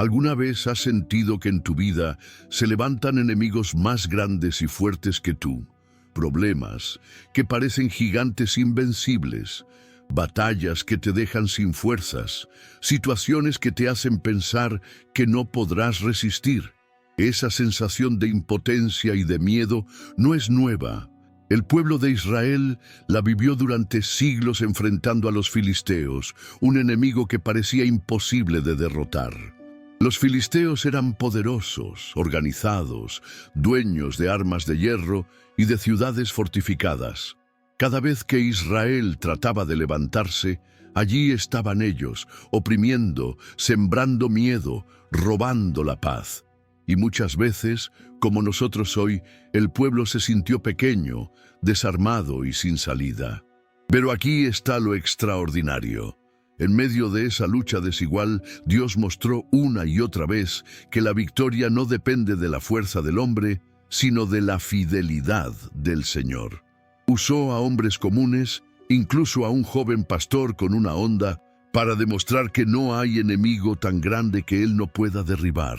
¿Alguna vez has sentido que en tu vida se levantan enemigos más grandes y fuertes que tú? Problemas que parecen gigantes invencibles, batallas que te dejan sin fuerzas, situaciones que te hacen pensar que no podrás resistir. Esa sensación de impotencia y de miedo no es nueva. El pueblo de Israel la vivió durante siglos enfrentando a los filisteos, un enemigo que parecía imposible de derrotar. Los filisteos eran poderosos, organizados, dueños de armas de hierro y de ciudades fortificadas. Cada vez que Israel trataba de levantarse, allí estaban ellos, oprimiendo, sembrando miedo, robando la paz. Y muchas veces, como nosotros hoy, el pueblo se sintió pequeño, desarmado y sin salida. Pero aquí está lo extraordinario. En medio de esa lucha desigual, Dios mostró una y otra vez que la victoria no depende de la fuerza del hombre, sino de la fidelidad del Señor. Usó a hombres comunes, incluso a un joven pastor con una honda, para demostrar que no hay enemigo tan grande que él no pueda derribar.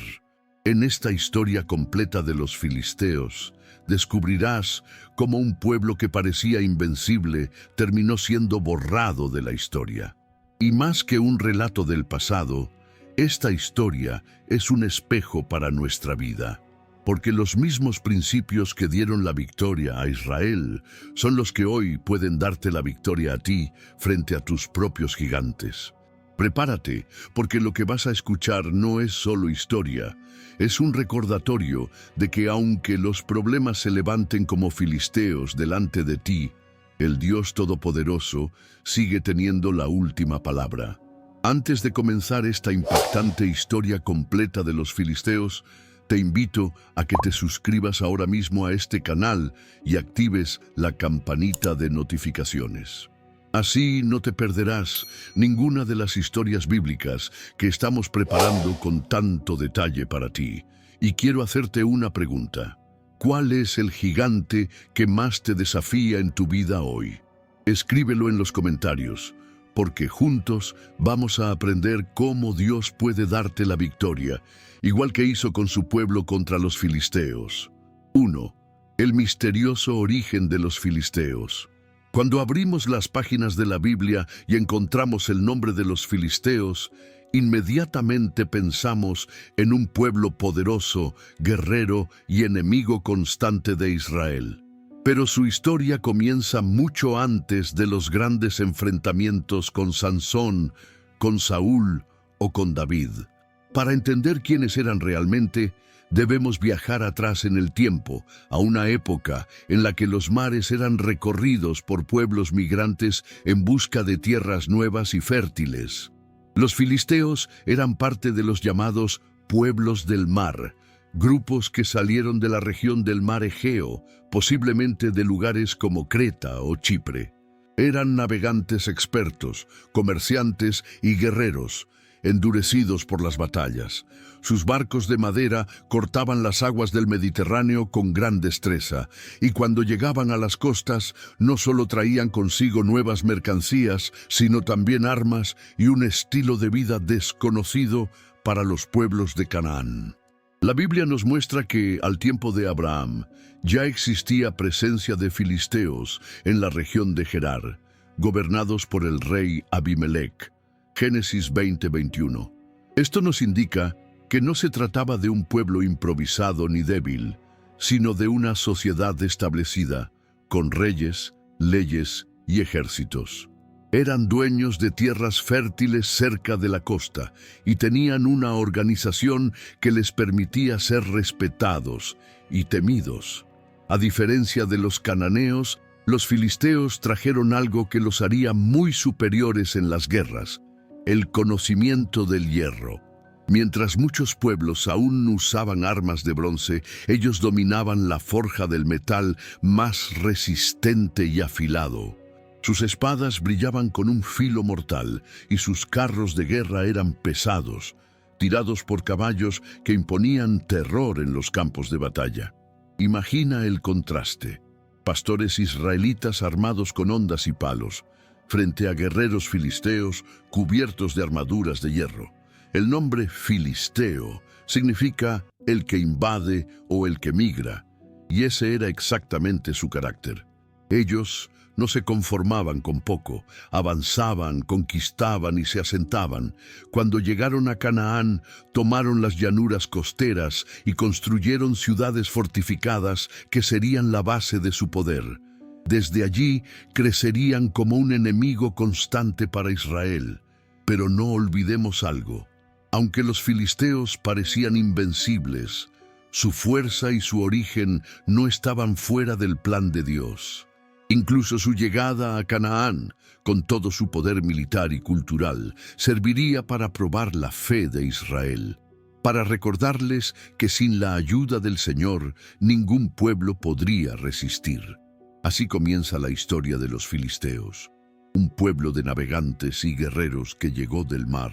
En esta historia completa de los filisteos, descubrirás cómo un pueblo que parecía invencible terminó siendo borrado de la historia. Y más que un relato del pasado, esta historia es un espejo para nuestra vida, porque los mismos principios que dieron la victoria a Israel son los que hoy pueden darte la victoria a ti frente a tus propios gigantes. Prepárate, porque lo que vas a escuchar no es solo historia, es un recordatorio de que aunque los problemas se levanten como filisteos delante de ti, el Dios Todopoderoso sigue teniendo la última palabra. Antes de comenzar esta impactante historia completa de los filisteos, te invito a que te suscribas ahora mismo a este canal y actives la campanita de notificaciones. Así no te perderás ninguna de las historias bíblicas que estamos preparando con tanto detalle para ti. Y quiero hacerte una pregunta. ¿Cuál es el gigante que más te desafía en tu vida hoy? Escríbelo en los comentarios, porque juntos vamos a aprender cómo Dios puede darte la victoria, igual que hizo con su pueblo contra los filisteos. 1. El misterioso origen de los filisteos. Cuando abrimos las páginas de la Biblia y encontramos el nombre de los filisteos, inmediatamente pensamos en un pueblo poderoso, guerrero y enemigo constante de Israel. Pero su historia comienza mucho antes de los grandes enfrentamientos con Sansón, con Saúl o con David. Para entender quiénes eran realmente, debemos viajar atrás en el tiempo, a una época en la que los mares eran recorridos por pueblos migrantes en busca de tierras nuevas y fértiles. Los filisteos eran parte de los llamados pueblos del mar, grupos que salieron de la región del mar Egeo, posiblemente de lugares como Creta o Chipre. Eran navegantes expertos, comerciantes y guerreros, endurecidos por las batallas. Sus barcos de madera cortaban las aguas del Mediterráneo con gran destreza, y cuando llegaban a las costas no solo traían consigo nuevas mercancías, sino también armas y un estilo de vida desconocido para los pueblos de Canaán. La Biblia nos muestra que, al tiempo de Abraham, ya existía presencia de filisteos en la región de Gerar, gobernados por el rey Abimelech. Génesis 20:21. Esto nos indica que no se trataba de un pueblo improvisado ni débil, sino de una sociedad establecida, con reyes, leyes y ejércitos. Eran dueños de tierras fértiles cerca de la costa y tenían una organización que les permitía ser respetados y temidos. A diferencia de los cananeos, los filisteos trajeron algo que los haría muy superiores en las guerras: el conocimiento del hierro. Mientras muchos pueblos aún usaban armas de bronce, ellos dominaban la forja del metal más resistente y afilado. Sus espadas brillaban con un filo mortal y sus carros de guerra eran pesados, tirados por caballos que imponían terror en los campos de batalla. Imagina el contraste: pastores israelitas armados con hondas y palos, frente a guerreros filisteos cubiertos de armaduras de hierro. El nombre filisteo significa el que invade o el que migra, y ese era exactamente su carácter. Ellos no se conformaban con poco, avanzaban, conquistaban y se asentaban. Cuando llegaron a Canaán, tomaron las llanuras costeras y construyeron ciudades fortificadas que serían la base de su poder. Desde allí crecerían como un enemigo constante para Israel. Pero no olvidemos algo. Aunque los filisteos parecían invencibles, su fuerza y su origen no estaban fuera del plan de Dios. Incluso su llegada a Canaán, con todo su poder militar y cultural, serviría para probar la fe de Israel, para recordarles que sin la ayuda del Señor, ningún pueblo podría resistir. Así comienza la historia de los filisteos, un pueblo de navegantes y guerreros que llegó del mar,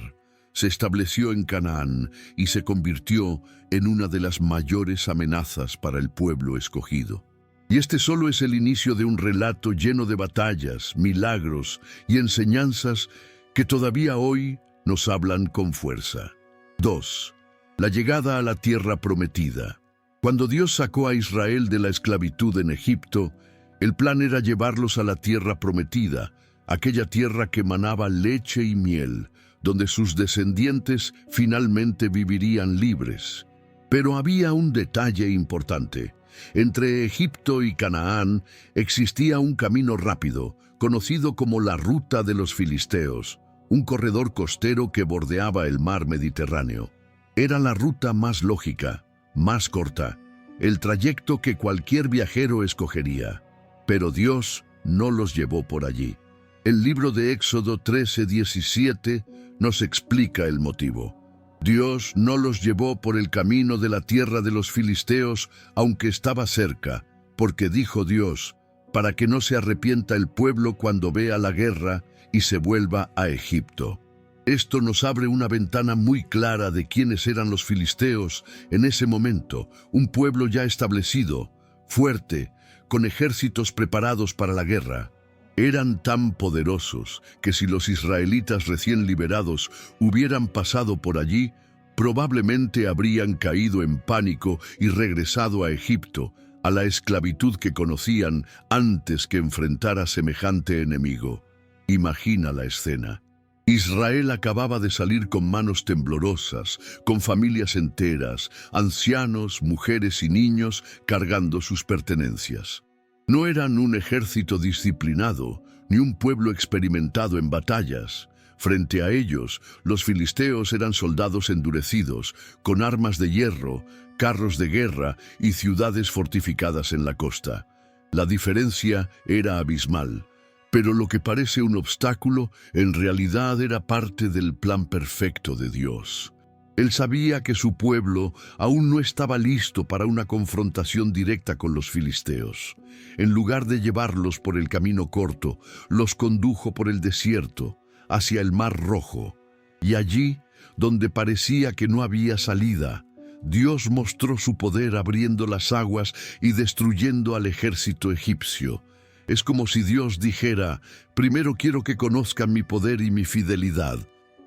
se estableció en Canaán y se convirtió en una de las mayores amenazas para el pueblo escogido. Y este solo es el inicio de un relato lleno de batallas, milagros y enseñanzas que todavía hoy nos hablan con fuerza. 2. La llegada a la tierra prometida. Cuando Dios sacó a Israel de la esclavitud en Egipto, el plan era llevarlos a la tierra prometida, aquella tierra que manaba leche y miel, donde sus descendientes finalmente vivirían libres. Pero había un detalle importante. Entre Egipto y Canaán existía un camino rápido, conocido como la Ruta de los Filisteos, un corredor costero que bordeaba el mar Mediterráneo. Era la ruta más lógica, más corta, el trayecto que cualquier viajero escogería. Pero Dios no los llevó por allí. El libro de Éxodo 13:17 nos explica el motivo. Dios no los llevó por el camino de la tierra de los filisteos, aunque estaba cerca, porque dijo Dios, para que no se arrepienta el pueblo cuando vea la guerra y se vuelva a Egipto. Esto nos abre una ventana muy clara de quiénes eran los filisteos en ese momento, un pueblo ya establecido, fuerte, con ejércitos preparados para la guerra. Eran tan poderosos que si los israelitas recién liberados hubieran pasado por allí, probablemente habrían caído en pánico y regresado a Egipto, a la esclavitud que conocían antes que enfrentar a semejante enemigo. Imagina la escena. Israel acababa de salir con manos temblorosas, con familias enteras, ancianos, mujeres y niños cargando sus pertenencias. No eran un ejército disciplinado, ni un pueblo experimentado en batallas. Frente a ellos, los filisteos eran soldados endurecidos, con armas de hierro, carros de guerra y ciudades fortificadas en la costa. La diferencia era abismal, pero lo que parece un obstáculo, en realidad era parte del plan perfecto de Dios. Él sabía que su pueblo aún no estaba listo para una confrontación directa con los filisteos. En lugar de llevarlos por el camino corto, los condujo por el desierto, hacia el Mar Rojo. Y allí, donde parecía que no había salida, Dios mostró su poder abriendo las aguas y destruyendo al ejército egipcio. Es como si Dios dijera, primero quiero que conozcan mi poder y mi fidelidad.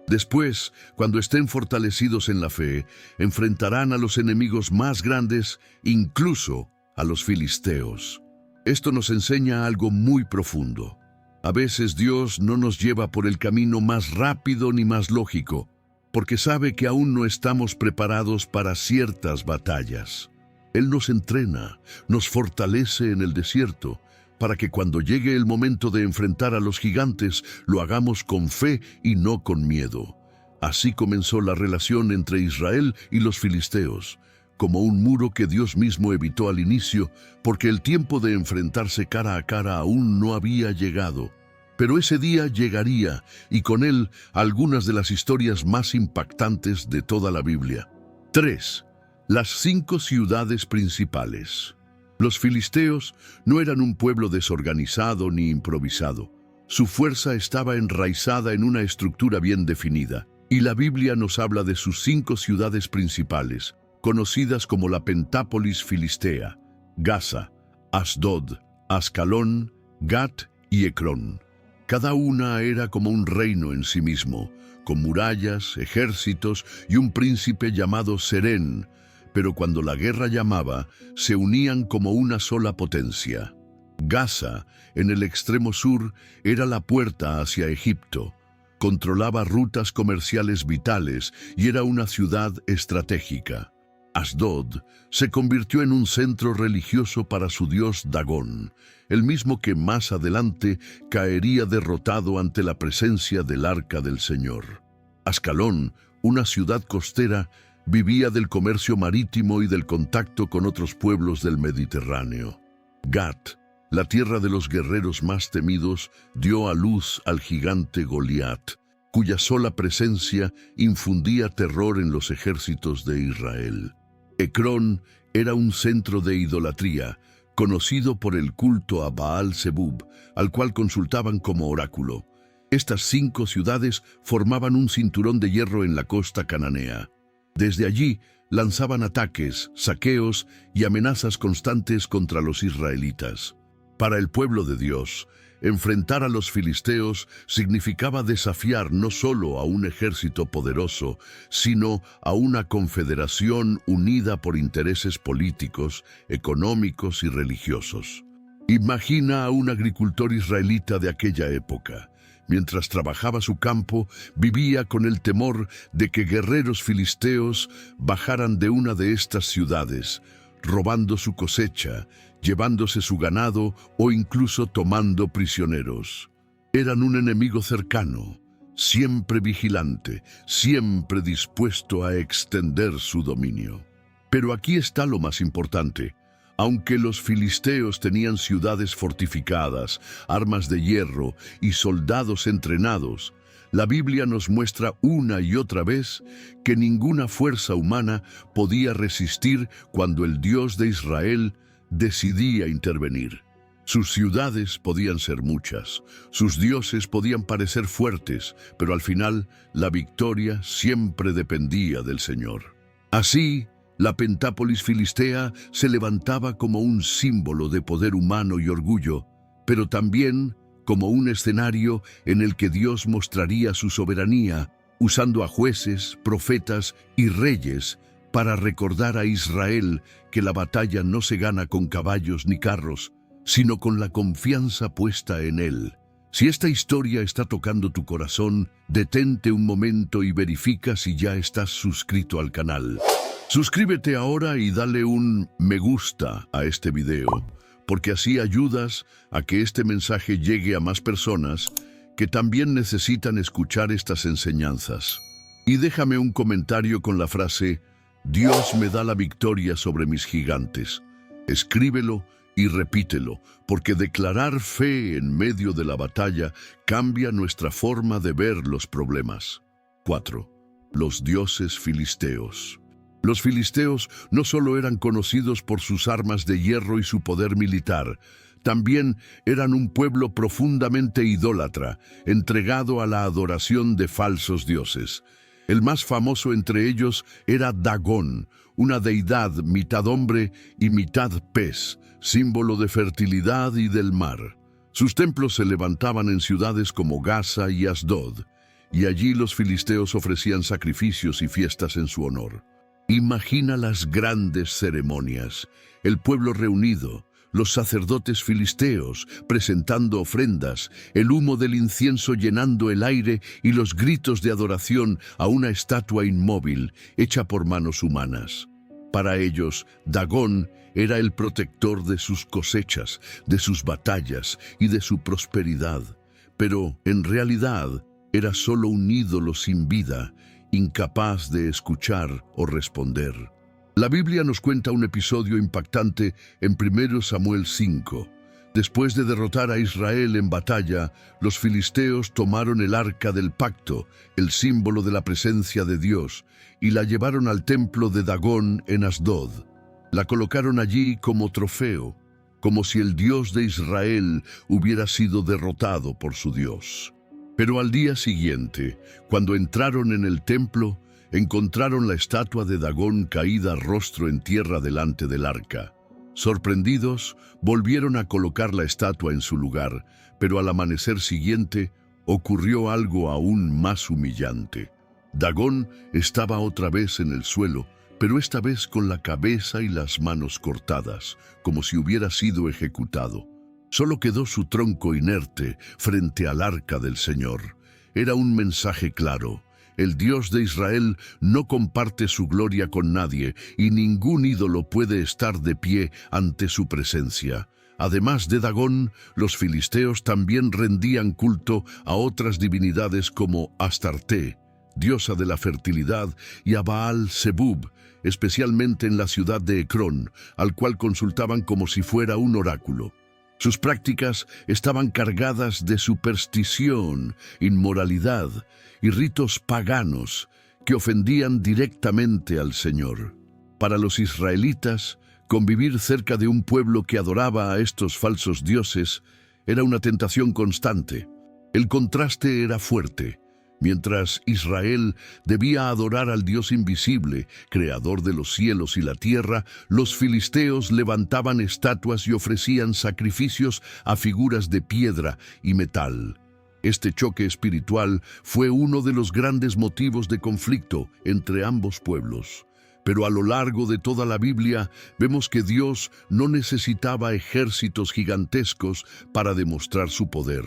Después, cuando estén fortalecidos en la fe, enfrentarán a los enemigos más grandes, incluso a los filisteos. Esto nos enseña algo muy profundo. A veces Dios no nos lleva por el camino más rápido ni más lógico, porque sabe que aún no estamos preparados para ciertas batallas. Él nos entrena, nos fortalece en el desierto, para que cuando llegue el momento de enfrentar a los gigantes, lo hagamos con fe y no con miedo. Así comenzó la relación entre Israel y los filisteos, como un muro que Dios mismo evitó al inicio, porque el tiempo de enfrentarse cara a cara aún no había llegado. Pero ese día llegaría, y con él algunas de las historias más impactantes de toda la Biblia. 3. Las 5 ciudades principales. Los filisteos no eran un pueblo desorganizado ni improvisado. Su fuerza estaba enraizada en una estructura bien definida, y la Biblia nos habla de sus 5 ciudades principales, conocidas como la Pentápolis filistea: Gaza, Asdod, Ascalón, Gat y Ecrón. Cada una era como un reino en sí mismo, con murallas, ejércitos y un príncipe llamado Serén, pero cuando la guerra llamaba, se unían como una sola potencia. Gaza, en el extremo sur, era la puerta hacia Egipto. Controlaba rutas comerciales vitales y era una ciudad estratégica. Asdod se convirtió en un centro religioso para su dios Dagón, el mismo que más adelante caería derrotado ante la presencia del Arca del Señor. Ascalón, una ciudad costera, vivía del comercio marítimo y del contacto con otros pueblos del Mediterráneo. Gat, la tierra de los guerreros más temidos, dio a luz al gigante Goliat, cuya sola presencia infundía terror en los ejércitos de Israel. Ecrón era un centro de idolatría, conocido por el culto a Baal Zebub, al cual consultaban como oráculo. Estas 5 ciudades formaban un cinturón de hierro en la costa cananea. Desde allí lanzaban ataques, saqueos y amenazas constantes contra los israelitas. Para el pueblo de Dios, enfrentar a los filisteos significaba desafiar no solo a un ejército poderoso, sino a una confederación unida por intereses políticos, económicos y religiosos. Imagina a un agricultor israelita de aquella época. Mientras trabajaba su campo, vivía con el temor de que guerreros filisteos bajaran de una de estas ciudades, robando su cosecha, llevándose su ganado o incluso tomando prisioneros. Eran un enemigo cercano, siempre vigilante, siempre dispuesto a extender su dominio. Pero aquí está lo más importante. Aunque los filisteos tenían ciudades fortificadas, armas de hierro y soldados entrenados, la Biblia nos muestra una y otra vez que ninguna fuerza humana podía resistir cuando el Dios de Israel decidía intervenir. Sus ciudades podían ser muchas, sus dioses podían parecer fuertes, pero al final la victoria siempre dependía del Señor. Así, la Pentápolis filistea se levantaba como un símbolo de poder humano y orgullo, pero también como un escenario en el que Dios mostraría su soberanía, usando a jueces, profetas y reyes para recordar a Israel que la batalla no se gana con caballos ni carros, sino con la confianza puesta en Él. Si esta historia está tocando tu corazón, detente un momento y verifica si ya estás suscrito al canal. Suscríbete ahora y dale un me gusta a este video, porque así ayudas a que este mensaje llegue a más personas que también necesitan escuchar estas enseñanzas. Y déjame un comentario con la frase, Dios me da la victoria sobre mis gigantes. Escríbelo y repítelo, porque declarar fe en medio de la batalla cambia nuestra forma de ver los problemas. 4. Los dioses filisteos. Los filisteos no solo eran conocidos por sus armas de hierro y su poder militar, también eran un pueblo profundamente idólatra, entregado a la adoración de falsos dioses. El más famoso entre ellos era Dagón, una deidad mitad hombre y mitad pez, símbolo de fertilidad y del mar. Sus templos se levantaban en ciudades como Gaza y Asdod, y allí los filisteos ofrecían sacrificios y fiestas en su honor. Imagina las grandes ceremonias, el pueblo reunido, los sacerdotes filisteos presentando ofrendas, el humo del incienso llenando el aire y los gritos de adoración a una estatua inmóvil hecha por manos humanas. Para ellos, Dagón era el protector de sus cosechas, de sus batallas y de su prosperidad, pero en realidad era solo un ídolo sin vida, incapaz de escuchar o responder. La Biblia nos cuenta un episodio impactante en 1 Samuel 5. Después de derrotar a Israel en batalla, los filisteos tomaron el arca del pacto, el símbolo de la presencia de Dios, y la llevaron al templo de Dagón en Asdod. La colocaron allí como trofeo, como si el Dios de Israel hubiera sido derrotado por su Dios. Pero al día siguiente, cuando entraron en el templo, encontraron la estatua de Dagón caída rostro en tierra delante del arca. Sorprendidos, volvieron a colocar la estatua en su lugar, pero al amanecer siguiente ocurrió algo aún más humillante. Dagón estaba otra vez en el suelo, pero esta vez con la cabeza y las manos cortadas, como si hubiera sido ejecutado. Solo quedó su tronco inerte frente al arca del Señor. Era un mensaje claro. El Dios de Israel no comparte su gloria con nadie y ningún ídolo puede estar de pie ante su presencia. Además de Dagón, los filisteos también rendían culto a otras divinidades como Astarte, diosa de la fertilidad, y a Baal-Zebub, especialmente en la ciudad de Ecrón, al cual consultaban como si fuera un oráculo. Sus prácticas estaban cargadas de superstición, inmoralidad y ritos paganos que ofendían directamente al Señor. Para los israelitas, convivir cerca de un pueblo que adoraba a estos falsos dioses era una tentación constante. El contraste era fuerte. Mientras Israel debía adorar al Dios invisible, creador de los cielos y la tierra, los filisteos levantaban estatuas y ofrecían sacrificios a figuras de piedra y metal. Este choque espiritual fue uno de los grandes motivos de conflicto entre ambos pueblos. Pero a lo largo de toda la Biblia vemos que Dios no necesitaba ejércitos gigantescos para demostrar su poder.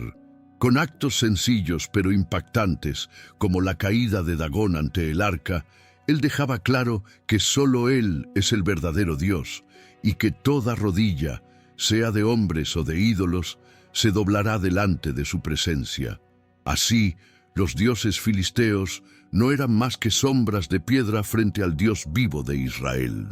Con actos sencillos pero impactantes, como la caída de Dagón ante el arca, Él dejaba claro que solo Él es el verdadero Dios y que toda rodilla, sea de hombres o de ídolos, se doblará delante de su presencia. Así, los dioses filisteos no eran más que sombras de piedra frente al Dios vivo de Israel.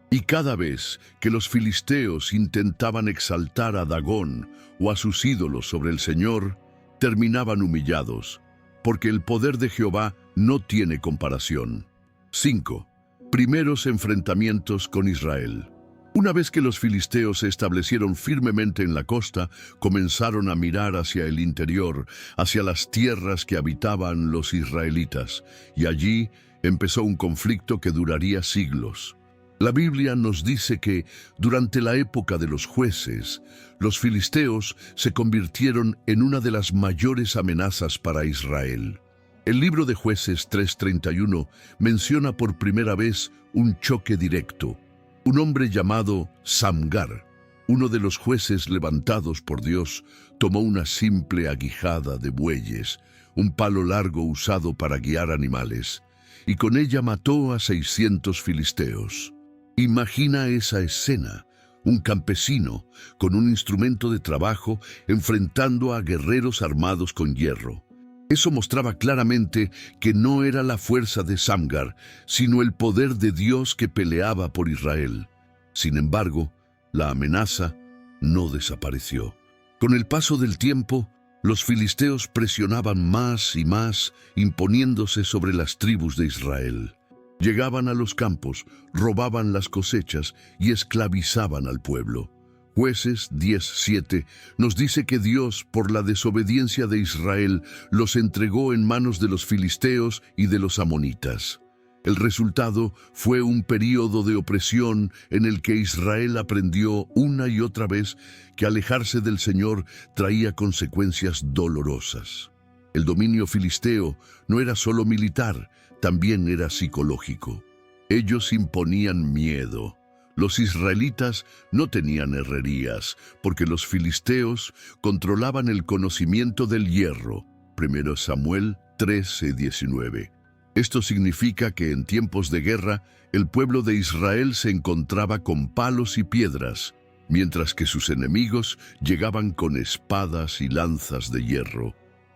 Y cada vez que los filisteos intentaban exaltar a Dagón o a sus ídolos sobre el Señor, terminaban humillados, porque el poder de Jehová no tiene comparación. 5. Primeros enfrentamientos con Israel. Una vez que los filisteos se establecieron firmemente en la costa, comenzaron a mirar hacia el interior, hacia las tierras que habitaban los israelitas, y allí empezó un conflicto que duraría siglos. La Biblia nos dice que, durante la época de los jueces, los filisteos se convirtieron en una de las mayores amenazas para Israel. El libro de Jueces 3:31 menciona por primera vez un choque directo. Un hombre llamado Samgar, uno de los jueces levantados por Dios, tomó una simple aguijada de bueyes, un palo largo usado para guiar animales, y con ella mató a 600 filisteos. Imagina esa escena, un campesino con un instrumento de trabajo enfrentando a guerreros armados con hierro. Eso mostraba claramente que no era la fuerza de Samgar, sino el poder de Dios que peleaba por Israel. Sin embargo, la amenaza no desapareció. Con el paso del tiempo, los filisteos presionaban más y más, imponiéndose sobre las tribus de Israel. Llegaban a los campos, robaban las cosechas y esclavizaban al pueblo. Jueces 10:7 nos dice que Dios, por la desobediencia de Israel, los entregó en manos de los filisteos y de los amonitas. El resultado fue un período de opresión en el que Israel aprendió una y otra vez que alejarse del Señor traía consecuencias dolorosas. El dominio filisteo no era solo militar, también era psicológico. Ellos imponían miedo. Los israelitas no tenían herrerías, porque los filisteos controlaban el conocimiento del hierro. 1 Samuel 13:19. Esto significa que en tiempos de guerra, el pueblo de Israel se encontraba con palos y piedras, mientras que sus enemigos llegaban con espadas y lanzas de hierro.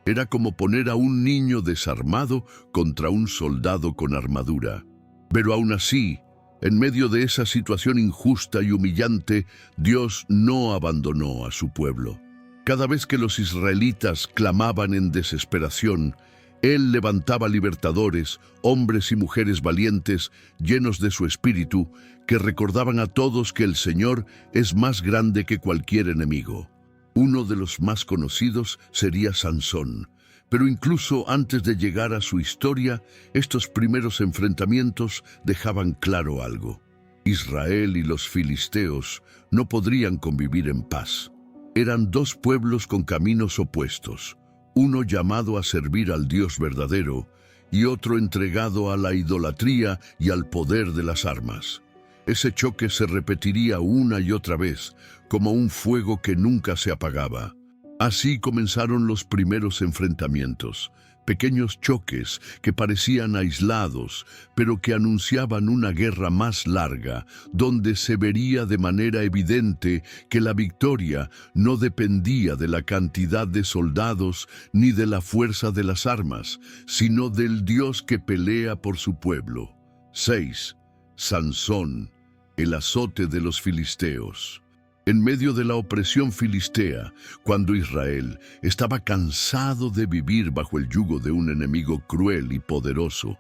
Era como poner a un niño desarmado contra un soldado con armadura. Pero aún así, en medio de esa situación injusta y humillante, Dios no abandonó a su pueblo. Cada vez que los israelitas clamaban en desesperación, Él levantaba libertadores, hombres y mujeres valientes, llenos de su espíritu, que recordaban a todos que el Señor es más grande que cualquier enemigo. Uno de los más conocidos sería Sansón. Pero incluso antes de llegar a su historia, estos primeros enfrentamientos dejaban claro algo. Israel y los filisteos no podrían convivir en paz. Eran dos pueblos con caminos opuestos, uno llamado a servir al Dios verdadero y otro entregado a la idolatría y al poder de las armas. Ese choque se repetiría una y otra vez, como un fuego que nunca se apagaba. Así comenzaron los primeros enfrentamientos, pequeños choques que parecían aislados, pero que anunciaban una guerra más larga, donde se vería de manera evidente que la victoria no dependía de la cantidad de soldados ni de la fuerza de las armas, sino del Dios que pelea por su pueblo. 6. Sansón, el azote de los filisteos. En medio de la opresión filistea, cuando Israel estaba cansado de vivir bajo el yugo de un enemigo cruel y poderoso,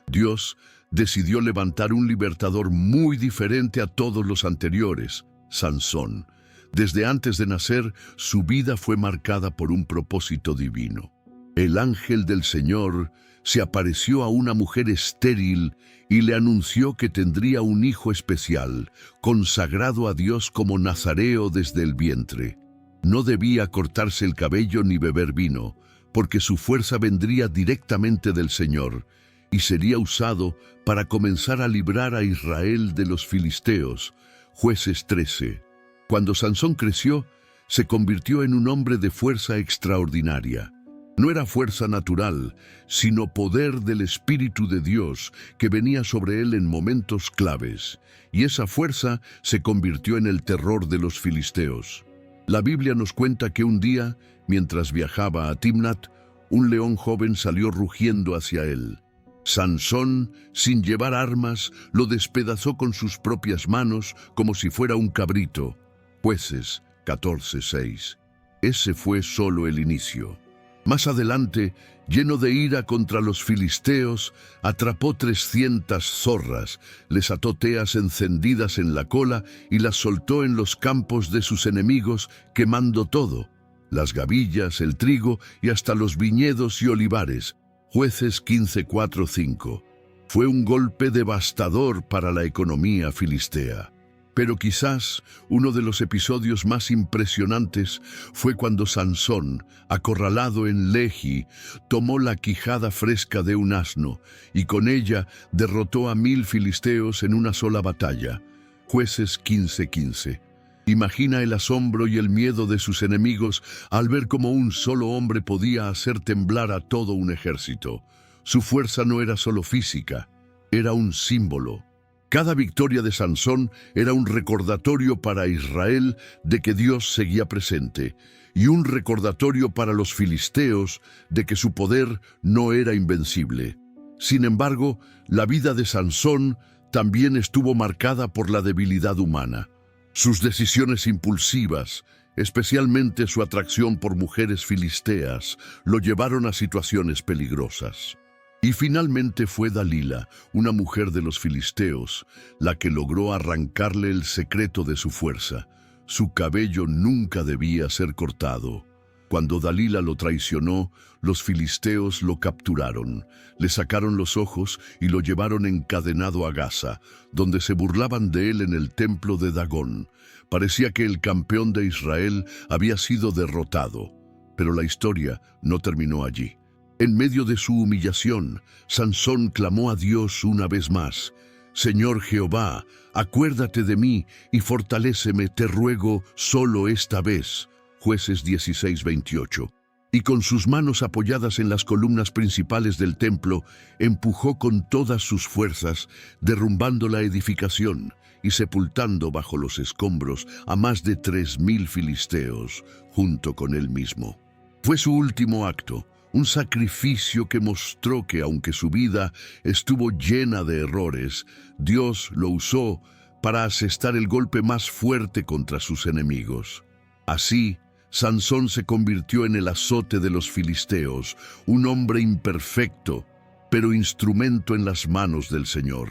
Dios decidió levantar un libertador muy diferente a todos los anteriores, Sansón. Desde antes de nacer, su vida fue marcada por un propósito divino. El ángel del Señor se apareció a una mujer estéril y le anunció que tendría un hijo especial, consagrado a Dios como nazareo desde el vientre. No debía cortarse el cabello ni beber vino, porque su fuerza vendría directamente del Señor y sería usado para comenzar a librar a Israel de los filisteos. Jueces 13. Cuando Sansón creció, se convirtió en un hombre de fuerza extraordinaria. No era fuerza natural, sino poder del Espíritu de Dios que venía sobre él en momentos claves, y esa fuerza se convirtió en el terror de los filisteos. La Biblia nos cuenta que un día, mientras viajaba a Timnat, un león joven salió rugiendo hacia él. Sansón, sin llevar armas, lo despedazó con sus propias manos como si fuera un cabrito. Jueces 14:6. Ese fue solo el inicio. Más adelante, lleno de ira contra los filisteos, atrapó 300 zorras, les ató teas encendidas en la cola y las soltó en los campos de sus enemigos, quemando todo, las gavillas, el trigo y hasta los viñedos y olivares. Jueces 15:4-5. Fue un golpe devastador para la economía filistea. Pero quizás uno de los episodios más impresionantes fue cuando Sansón, acorralado en Lehi, tomó la quijada fresca de un asno y con ella derrotó a 1000 filisteos en una sola batalla. Jueces 15:15. Imagina el asombro y el miedo de sus enemigos al ver cómo un solo hombre podía hacer temblar a todo un ejército. Su fuerza no era solo física, era un símbolo. Cada victoria de Sansón era un recordatorio para Israel de que Dios seguía presente y un recordatorio para los filisteos de que su poder no era invencible. Sin embargo, la vida de Sansón también estuvo marcada por la debilidad humana. Sus decisiones impulsivas, especialmente su atracción por mujeres filisteas, lo llevaron a situaciones peligrosas. Y finalmente fue Dalila, una mujer de los filisteos, la que logró arrancarle el secreto de su fuerza. Su cabello nunca debía ser cortado. Cuando Dalila lo traicionó, los filisteos lo capturaron, le sacaron los ojos y lo llevaron encadenado a Gaza, donde se burlaban de él en el templo de Dagón. Parecía que el campeón de Israel había sido derrotado, pero la historia no terminó allí. En medio de su humillación, Sansón clamó a Dios una vez más: «Señor Jehová, acuérdate de mí y fortaléceme, te ruego, solo esta vez». Jueces 16:28. Y con sus manos apoyadas en las columnas principales del templo, empujó con todas sus fuerzas, derrumbando la edificación y sepultando bajo los escombros a más de 3000 filisteos, junto con él mismo. Fue su último acto, un sacrificio que mostró que aunque su vida estuvo llena de errores, Dios lo usó para asestar el golpe más fuerte contra sus enemigos. Así, Sansón se convirtió en el azote de los filisteos, un hombre imperfecto, pero instrumento en las manos del Señor.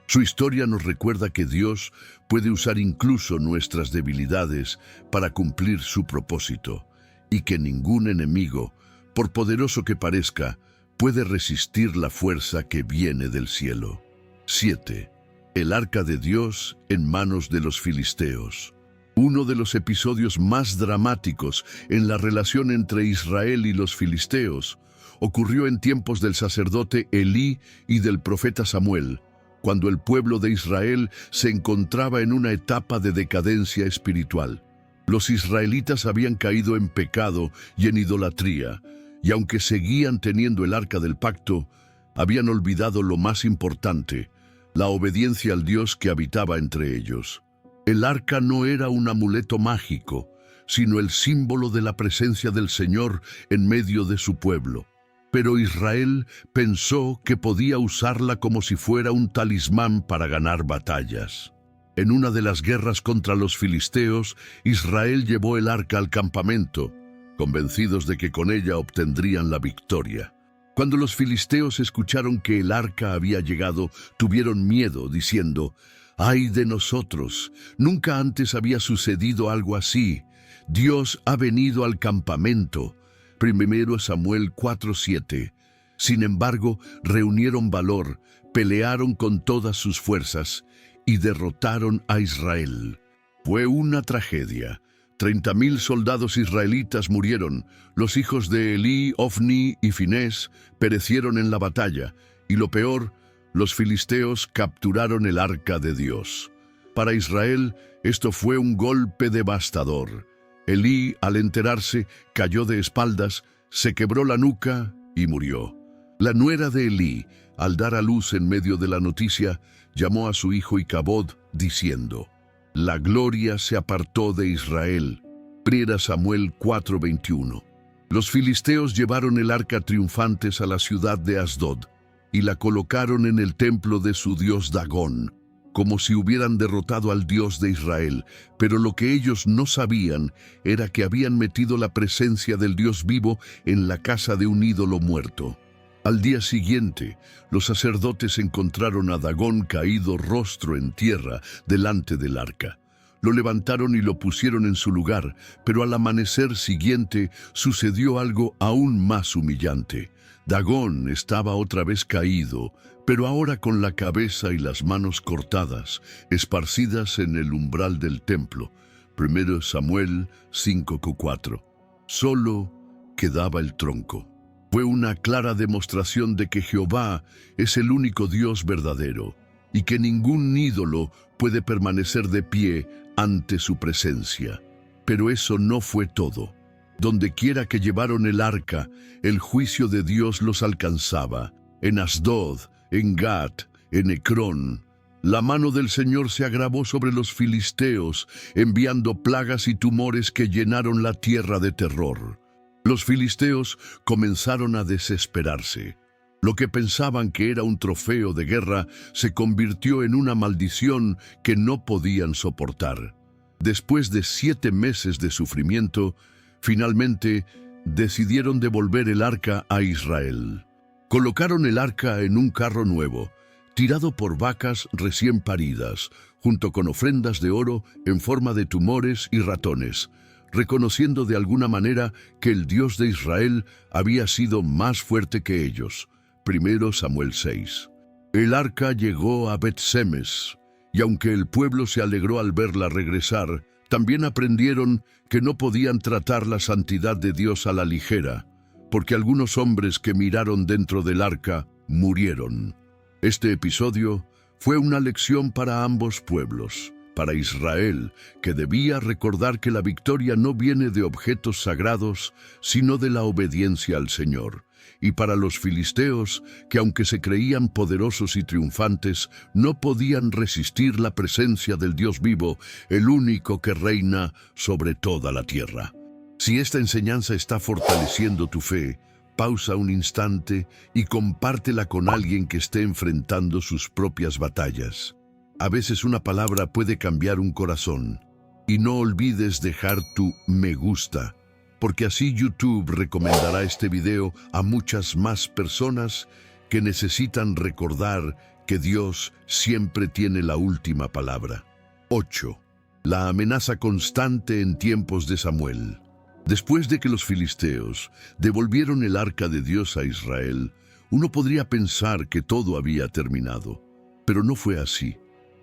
Su historia nos recuerda que Dios puede usar incluso nuestras debilidades para cumplir su propósito, y que ningún enemigo, por poderoso que parezca, puede resistir la fuerza que viene del cielo. 7. El arca de Dios en manos de los filisteos. Uno de los episodios más dramáticos en la relación entre Israel y los filisteos ocurrió en tiempos del sacerdote Elí y del profeta Samuel, cuando el pueblo de Israel se encontraba en una etapa de decadencia espiritual. Los israelitas habían caído en pecado y en idolatría, y aunque seguían teniendo el arca del pacto, habían olvidado lo más importante: la obediencia al Dios que habitaba entre ellos. El arca no era un amuleto mágico, sino el símbolo de la presencia del Señor en medio de su pueblo. Pero Israel pensó que podía usarla como si fuera un talismán para ganar batallas. En una de las guerras contra los filisteos, Israel llevó el arca al campamento, convencidos de que con ella obtendrían la victoria. Cuando los filisteos escucharon que el arca había llegado, tuvieron miedo, diciendo: «¡Ay de nosotros! Nunca antes había sucedido algo así. Dios ha venido al campamento». 1 Samuel 4:7. Sin embargo, reunieron valor, pelearon con todas sus fuerzas y derrotaron a Israel. Fue una tragedia. 30,000 soldados israelitas murieron. Los hijos de Elí, Ofni y Finés perecieron en la batalla. Y lo peor, los filisteos capturaron el arca de Dios. Para Israel, esto fue un golpe devastador. Elí, al enterarse, cayó de espaldas, se quebró la nuca y murió. La nuera de Elí, al dar a luz en medio de la noticia, llamó a su hijo Icabod, diciendo: «La gloria se apartó de Israel». 1 Samuel 4:21. Los filisteos llevaron el arca triunfantes a la ciudad de Asdod y la colocaron en el templo de su dios Dagón, como si hubieran derrotado al Dios de Israel. Pero lo que ellos no sabían era que habían metido la presencia del Dios vivo en la casa de un ídolo muerto. Al día siguiente, los sacerdotes encontraron a Dagón caído rostro en tierra delante del arca. Lo levantaron y lo pusieron en su lugar, pero al amanecer siguiente sucedió algo aún más humillante. Dagón estaba otra vez caído, pero ahora con la cabeza y las manos cortadas, esparcidas en el umbral del templo. 1 Samuel 5:4. Solo quedaba el tronco. Fue una clara demostración de que Jehová es el único Dios verdadero y que ningún ídolo puede permanecer de pie ante su presencia. Pero eso no fue todo. Donde quiera que llevaron el arca, el juicio de Dios los alcanzaba. En Asdod, en Gat, en Ecrón, la mano del Señor se agravó sobre los filisteos, enviando plagas y tumores que llenaron la tierra de terror. Los filisteos comenzaron a desesperarse. Lo que pensaban que era un trofeo de guerra se convirtió en una maldición que no podían soportar. Después de 7 meses de sufrimiento, finalmente decidieron devolver el arca a Israel. Colocaron el arca en un carro nuevo, tirado por vacas recién paridas, junto con ofrendas de oro en forma de tumores y ratones, reconociendo de alguna manera que el Dios de Israel había sido más fuerte que ellos. 1 Samuel 6. El arca llegó a Bet-Semes, y aunque el pueblo se alegró al verla regresar, también aprendieron que no podían tratar la santidad de Dios a la ligera, porque algunos hombres que miraron dentro del arca murieron. Este episodio fue una lección para ambos pueblos. Para Israel, que debía recordar que la victoria no viene de objetos sagrados, sino de la obediencia al Señor. Y para los filisteos, que aunque se creían poderosos y triunfantes, no podían resistir la presencia del Dios vivo, el único que reina sobre toda la tierra. Si esta enseñanza está fortaleciendo tu fe, pausa un instante y compártela con alguien que esté enfrentando sus propias batallas. A veces una palabra puede cambiar un corazón. Y no olvides dejar tu me gusta, porque así YouTube recomendará este video a muchas más personas que necesitan recordar que Dios siempre tiene la última palabra. 8. La amenaza constante en tiempos de Samuel. Después de que los filisteos devolvieron el arca de Dios a Israel, uno podría pensar que todo había terminado, pero no fue así.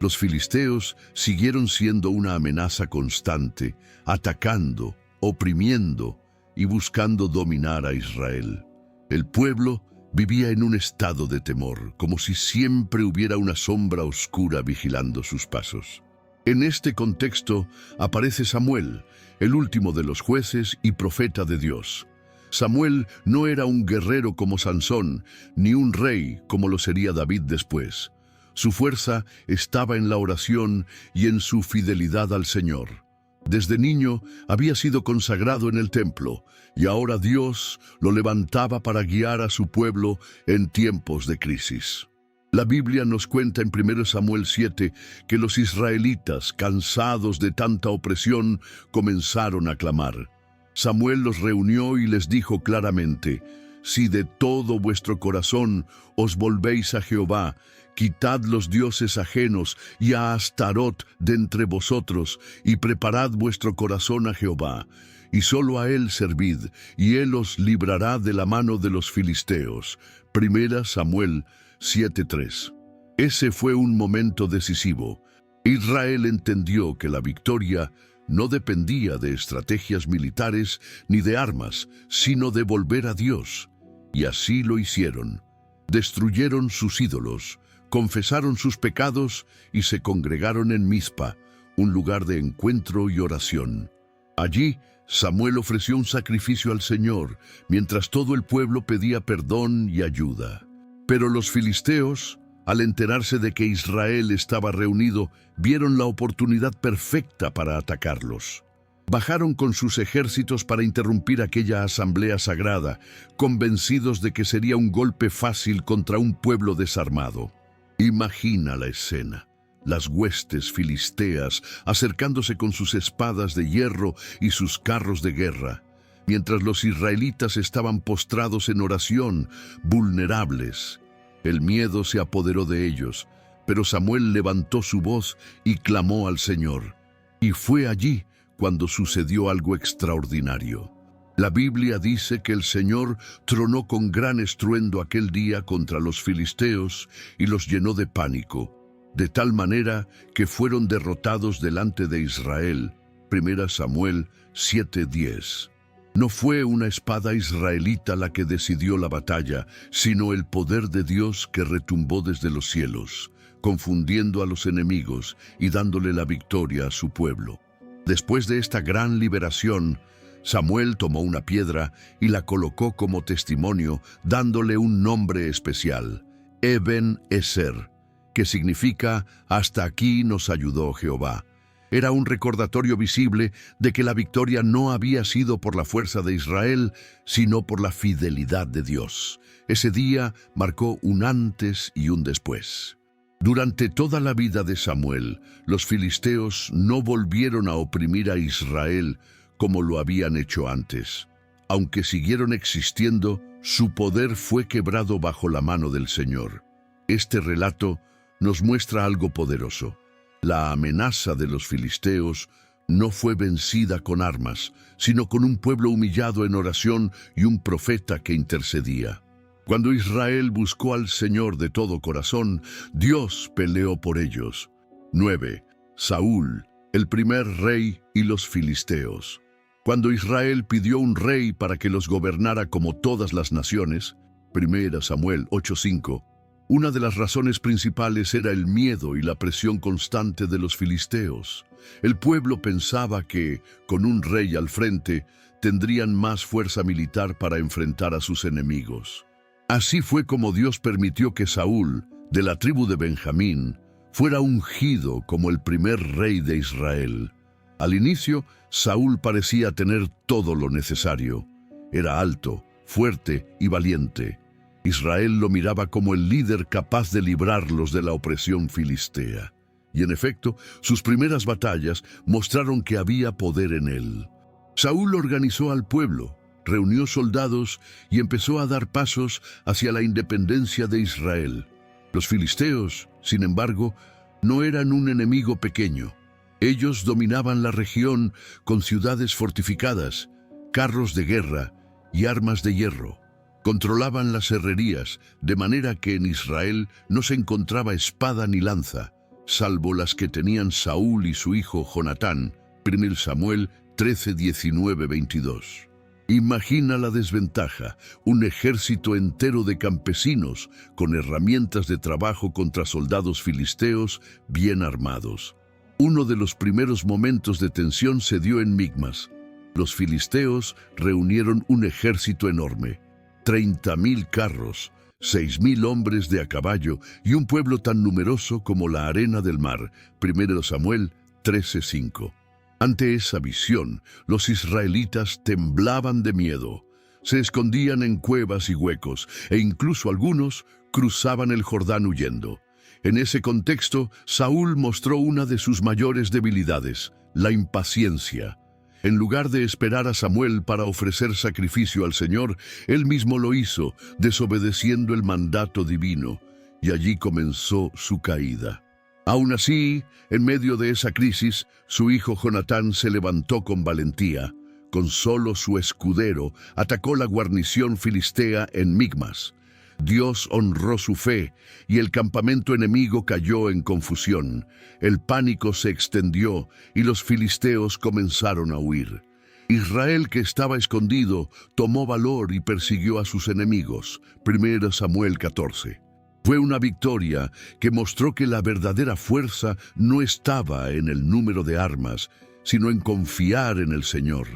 Los filisteos siguieron siendo una amenaza constante, atacando, oprimiendo y buscando dominar a Israel. El pueblo vivía en un estado de temor, como si siempre hubiera una sombra oscura vigilando sus pasos. En este contexto aparece Samuel, el último de los jueces y profeta de Dios. Samuel no era un guerrero como Sansón, ni un rey como lo sería David después. Su fuerza estaba en la oración y en su fidelidad al Señor. Desde niño había sido consagrado en el templo, y ahora Dios lo levantaba para guiar a su pueblo en tiempos de crisis. La Biblia nos cuenta en 1 Samuel 7 que los israelitas, cansados de tanta opresión, comenzaron a clamar. Samuel los reunió y les dijo claramente: «Si de todo vuestro corazón os volvéis a Jehová, quitad los dioses ajenos y a Astarot de entre vosotros, y preparad vuestro corazón a Jehová, y solo a él servid, y él os librará de la mano de los filisteos». 1 Samuel 7:3. Ese fue un momento decisivo. Israel entendió que la victoria no dependía de estrategias militares ni de armas, sino de volver a Dios. Y así lo hicieron. Destruyeron sus ídolos, confesaron sus pecados y se congregaron en Mizpa, un lugar de encuentro y oración. Allí, Samuel ofreció un sacrificio al Señor, mientras todo el pueblo pedía perdón y ayuda. Pero los filisteos, al enterarse de que Israel estaba reunido, vieron la oportunidad perfecta para atacarlos. Bajaron con sus ejércitos para interrumpir aquella asamblea sagrada, convencidos de que sería un golpe fácil contra un pueblo desarmado. Imagina la escena. Las huestes filisteas acercándose con sus espadas de hierro y sus carros de guerra, mientras los israelitas estaban postrados en oración, vulnerables. El miedo se apoderó de ellos, pero Samuel levantó su voz y clamó al Señor. Y fue allí cuando sucedió algo extraordinario. La Biblia dice que el Señor tronó con gran estruendo aquel día contra los filisteos y los llenó de pánico, de tal manera que fueron derrotados delante de Israel. 1 Samuel 7:10. No fue una espada israelita la que decidió la batalla, sino el poder de Dios que retumbó desde los cielos, confundiendo a los enemigos y dándole la victoria a su pueblo. Después de esta gran liberación, Samuel tomó una piedra y la colocó como testimonio, dándole un nombre especial, Eben-Ezer, que significa «Hasta aquí nos ayudó Jehová». Era un recordatorio visible de que la victoria no había sido por la fuerza de Israel, sino por la fidelidad de Dios. Ese día marcó un antes y un después. Durante toda la vida de Samuel, los filisteos no volvieron a oprimir a Israel como lo habían hecho antes. Aunque siguieron existiendo, su poder fue quebrado bajo la mano del Señor. Este relato nos muestra algo poderoso. La amenaza de los filisteos no fue vencida con armas, sino con un pueblo humillado en oración y un profeta que intercedía. Cuando Israel buscó al Señor de todo corazón, Dios peleó por ellos. 9. Saúl, el primer rey y los filisteos. Cuando Israel pidió un rey para que los gobernara como todas las naciones, 1 Samuel 8:5, una de las razones principales era el miedo y la presión constante de los filisteos. El pueblo pensaba que, con un rey al frente, tendrían más fuerza militar para enfrentar a sus enemigos. Así fue como Dios permitió que Saúl, de la tribu de Benjamín, fuera ungido como el primer rey de Israel. Al inicio, Saúl parecía tener todo lo necesario. Era alto, fuerte y valiente. Israel lo miraba como el líder capaz de librarlos de la opresión filistea. Y en efecto, sus primeras batallas mostraron que había poder en él. Saúl organizó al pueblo, reunió soldados y empezó a dar pasos hacia la independencia de Israel. Los filisteos, sin embargo, no eran un enemigo pequeño. Ellos dominaban la región con ciudades fortificadas, carros de guerra y armas de hierro. Controlaban las herrerías, de manera que en Israel no se encontraba espada ni lanza, salvo las que tenían Saúl y su hijo Jonatán. 1 Samuel 13, 19, 22. Imagina la desventaja, un ejército entero de campesinos con herramientas de trabajo contra soldados filisteos bien armados. Uno de los primeros momentos de tensión se dio en Micmas. Los filisteos reunieron un ejército enorme, 30,000 carros, 6,000 hombres de a caballo y un pueblo tan numeroso como la arena del mar. 1 Samuel 13:5. Ante esa visión, los israelitas temblaban de miedo. Se escondían en cuevas y huecos, e incluso algunos cruzaban el Jordán huyendo. En ese contexto, Saúl mostró una de sus mayores debilidades, la impaciencia. En lugar de esperar a Samuel para ofrecer sacrificio al Señor, él mismo lo hizo, desobedeciendo el mandato divino, y allí comenzó su caída. Aún así, en medio de esa crisis, su hijo Jonatán se levantó con valentía. Con solo su escudero, atacó la guarnición filistea en Micmas. Dios honró su fe, y el campamento enemigo cayó en confusión. El pánico se extendió, y los filisteos comenzaron a huir. Israel, que estaba escondido, tomó valor y persiguió a sus enemigos. 1 Samuel 14. Fue una victoria que mostró que la verdadera fuerza no estaba en el número de armas, sino en confiar en el Señor.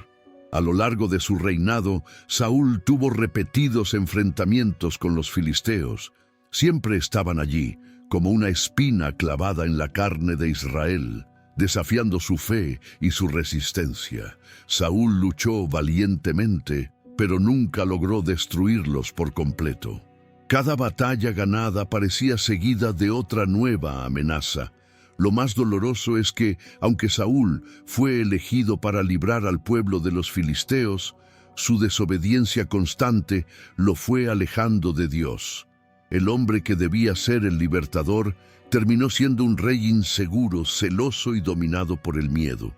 A lo largo de su reinado, Saúl tuvo repetidos enfrentamientos con los filisteos. Siempre estaban allí, como una espina clavada en la carne de Israel, desafiando su fe y su resistencia. Saúl luchó valientemente, pero nunca logró destruirlos por completo. Cada batalla ganada parecía seguida de otra nueva amenaza. Lo más doloroso es que, aunque Saúl fue elegido para librar al pueblo de los filisteos, su desobediencia constante lo fue alejando de Dios. El hombre que debía ser el libertador terminó siendo un rey inseguro, celoso y dominado por el miedo.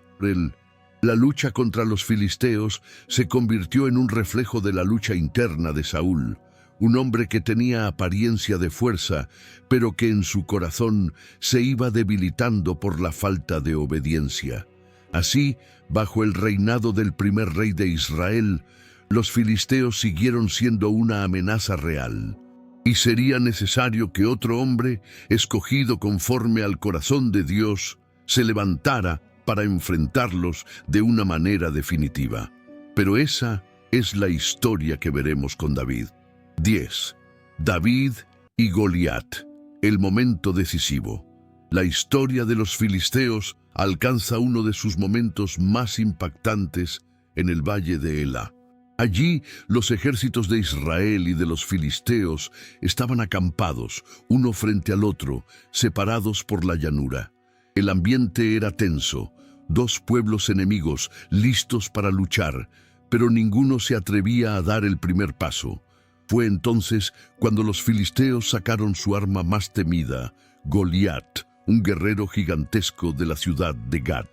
La lucha contra los filisteos se convirtió en un reflejo de la lucha interna de Saúl. Un hombre que tenía apariencia de fuerza, pero que en su corazón se iba debilitando por la falta de obediencia. Así, bajo el reinado del primer rey de Israel, los filisteos siguieron siendo una amenaza real. Y sería necesario que otro hombre, escogido conforme al corazón de Dios, se levantara para enfrentarlos de una manera definitiva. Pero esa es la historia que veremos con David. 10. David y Goliat, el momento decisivo. La historia de los filisteos alcanza uno de sus momentos más impactantes en el valle de Elá. Allí, los ejércitos de Israel y de los filisteos estaban acampados, uno frente al otro, separados por la llanura. El ambiente era tenso, dos pueblos enemigos listos para luchar, pero ninguno se atrevía a dar el primer paso. Fue entonces cuando los filisteos sacaron su arma más temida, Goliat, un guerrero gigantesco de la ciudad de Gat.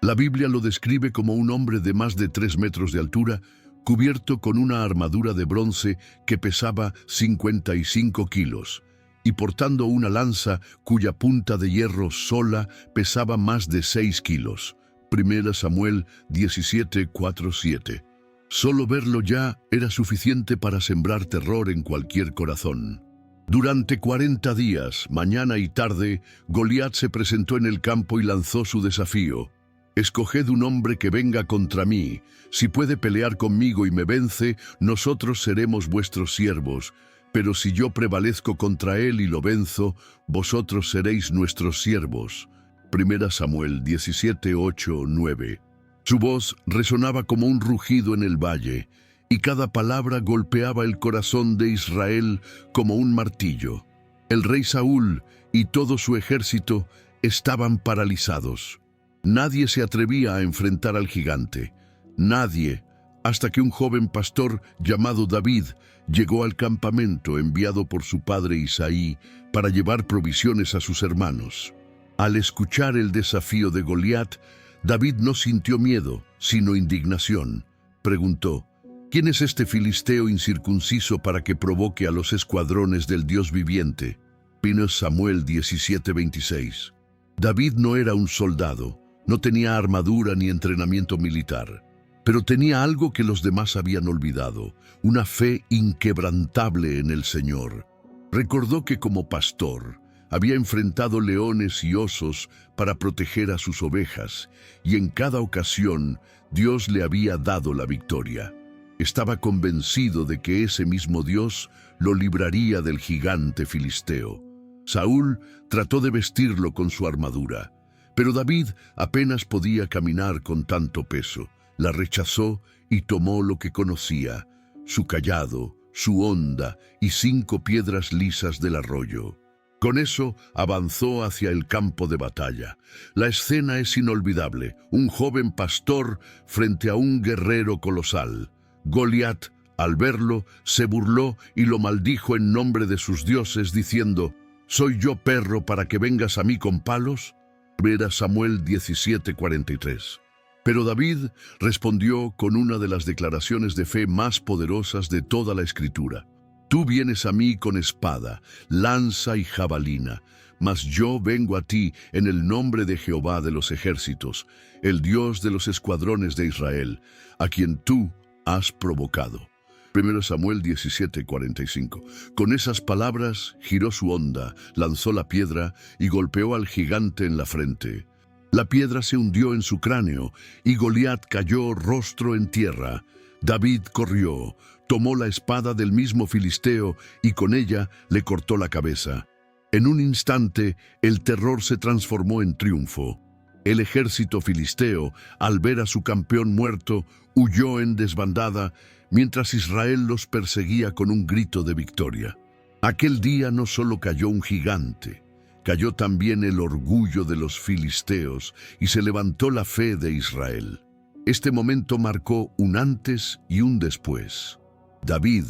La Biblia lo describe como un hombre de más de 3 metros de altura, cubierto con una armadura de bronce que pesaba 55 kilos, y portando una lanza cuya punta de hierro sola pesaba más de 6 kilos. 1 Samuel 17, 4, 7. Solo verlo ya era suficiente para sembrar terror en cualquier corazón. Durante 40 días, mañana y tarde, Goliat se presentó en el campo y lanzó su desafío. «Escoged un hombre que venga contra mí. Si puede pelear conmigo y me vence, nosotros seremos vuestros siervos. Pero si yo prevalezco contra él y lo venzo, vosotros seréis nuestros siervos». 1 Samuel 17, 8, 9. Su voz resonaba como un rugido en el valle, y cada palabra golpeaba el corazón de Israel como un martillo. El rey Saúl y todo su ejército estaban paralizados. Nadie se atrevía a enfrentar al gigante. Nadie, hasta que un joven pastor llamado David llegó al campamento enviado por su padre Isaí para llevar provisiones a sus hermanos. Al escuchar el desafío de Goliat, David no sintió miedo, sino indignación. Preguntó: ¿quién es este filisteo incircunciso para que provoque a los escuadrones del Dios viviente? 1 Samuel 17:26. David no era un soldado, no tenía armadura ni entrenamiento militar, pero tenía algo que los demás habían olvidado, una fe inquebrantable en el Señor. Recordó que como pastor había enfrentado leones y osos para proteger a sus ovejas, y en cada ocasión Dios le había dado la victoria. Estaba convencido de que ese mismo Dios lo libraría del gigante filisteo. Saúl trató de vestirlo con su armadura, pero David apenas podía caminar con tanto peso. La rechazó y tomó lo que conocía, su cayado, su honda y 5 piedras lisas del arroyo. Con eso avanzó hacia el campo de batalla. La escena es inolvidable, un joven pastor frente a un guerrero colosal. Goliat, al verlo, se burló y lo maldijo en nombre de sus dioses, diciendo: ¿Soy yo perro para que vengas a mí con palos? 1 Samuel 17:43. Pero David respondió con una de las declaraciones de fe más poderosas de toda la Escritura. Tú vienes a mí con espada, lanza y jabalina, mas yo vengo a ti en el nombre de Jehová de los ejércitos, el Dios de los escuadrones de Israel, a quien tú has provocado. 1 Samuel 17:45. Con esas palabras giró su honda, lanzó la piedra y golpeó al gigante en la frente. La piedra se hundió en su cráneo y Goliat cayó rostro en tierra. David corrió, tomó la espada del mismo filisteo y con ella le cortó la cabeza. En un instante, el terror se transformó en triunfo. El ejército filisteo, al ver a su campeón muerto, huyó en desbandada, mientras Israel los perseguía con un grito de victoria. Aquel día no solo cayó un gigante, cayó también el orgullo de los filisteos y se levantó la fe de Israel. Este momento marcó un antes y un después. David,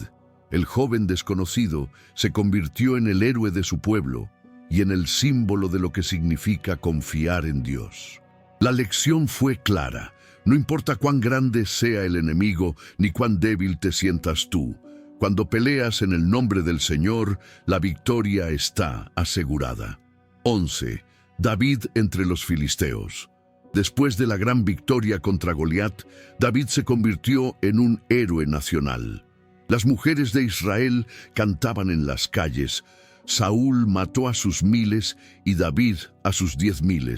el joven desconocido, se convirtió en el héroe de su pueblo y en el símbolo de lo que significa confiar en Dios. La lección fue clara. No importa cuán grande sea el enemigo, ni cuán débil te sientas tú. Cuando peleas en el nombre del Señor, la victoria está asegurada. 11. David entre los filisteos. Después de la gran victoria contra Goliat, David se convirtió en un héroe nacional. Las mujeres de Israel cantaban en las calles: Saúl mató a sus 1000 y David a sus 10,000.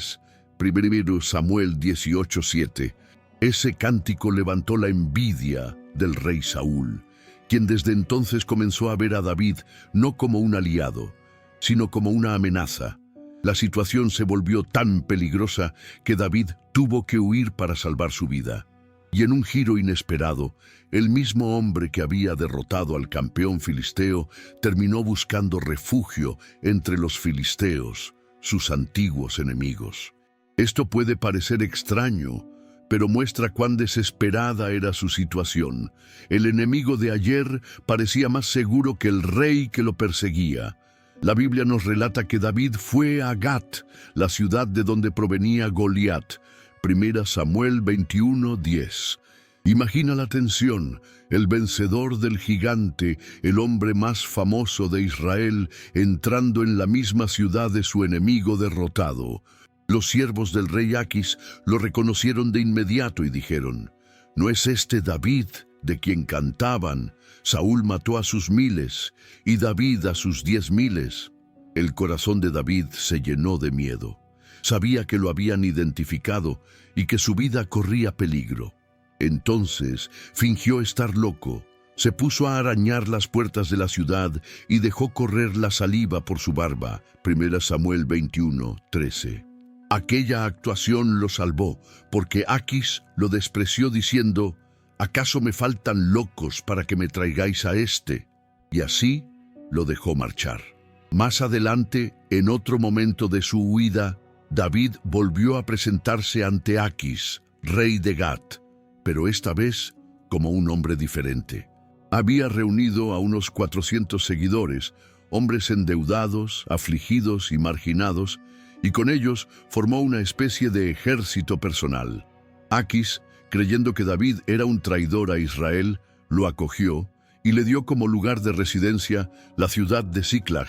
1 Samuel 18:7. Ese cántico levantó la envidia del rey Saúl, quien desde entonces comenzó a ver a David no como un aliado, sino como una amenaza. La situación se volvió tan peligrosa que David tuvo que huir para salvar su vida. Y en un giro inesperado, el mismo hombre que había derrotado al campeón filisteo terminó buscando refugio entre los filisteos, sus antiguos enemigos. Esto puede parecer extraño, pero muestra cuán desesperada era su situación. El enemigo de ayer parecía más seguro que el rey que lo perseguía. La Biblia nos relata que David fue a Gat, la ciudad de donde provenía Goliat. 1 Samuel 21:10. Imagina la tensión, el vencedor del gigante, el hombre más famoso de Israel, entrando en la misma ciudad de su enemigo derrotado. Los siervos del rey Aquis lo reconocieron de inmediato y dijeron: ¿no es este David de quien cantaban? Saúl mató a sus 1000 y David a sus 10,000. El corazón de David se llenó de miedo. Sabía que lo habían identificado y que su vida corría peligro. Entonces fingió estar loco, se puso a arañar las puertas de la ciudad y dejó correr la saliva por su barba. 1 Samuel 21:13. Aquella actuación lo salvó, porque Aquis lo despreció diciendo: ¿acaso me faltan locos para que me traigáis a este? Y así lo dejó marchar. Más adelante, en otro momento de su huida, David volvió a presentarse ante Aquis, rey de Gat, pero esta vez como un hombre diferente. Había reunido a unos 400 seguidores, hombres endeudados, afligidos y marginados, y con ellos formó una especie de ejército personal. Aquis, creyendo que David era un traidor a Israel, lo acogió y le dio como lugar de residencia la ciudad de Siclag.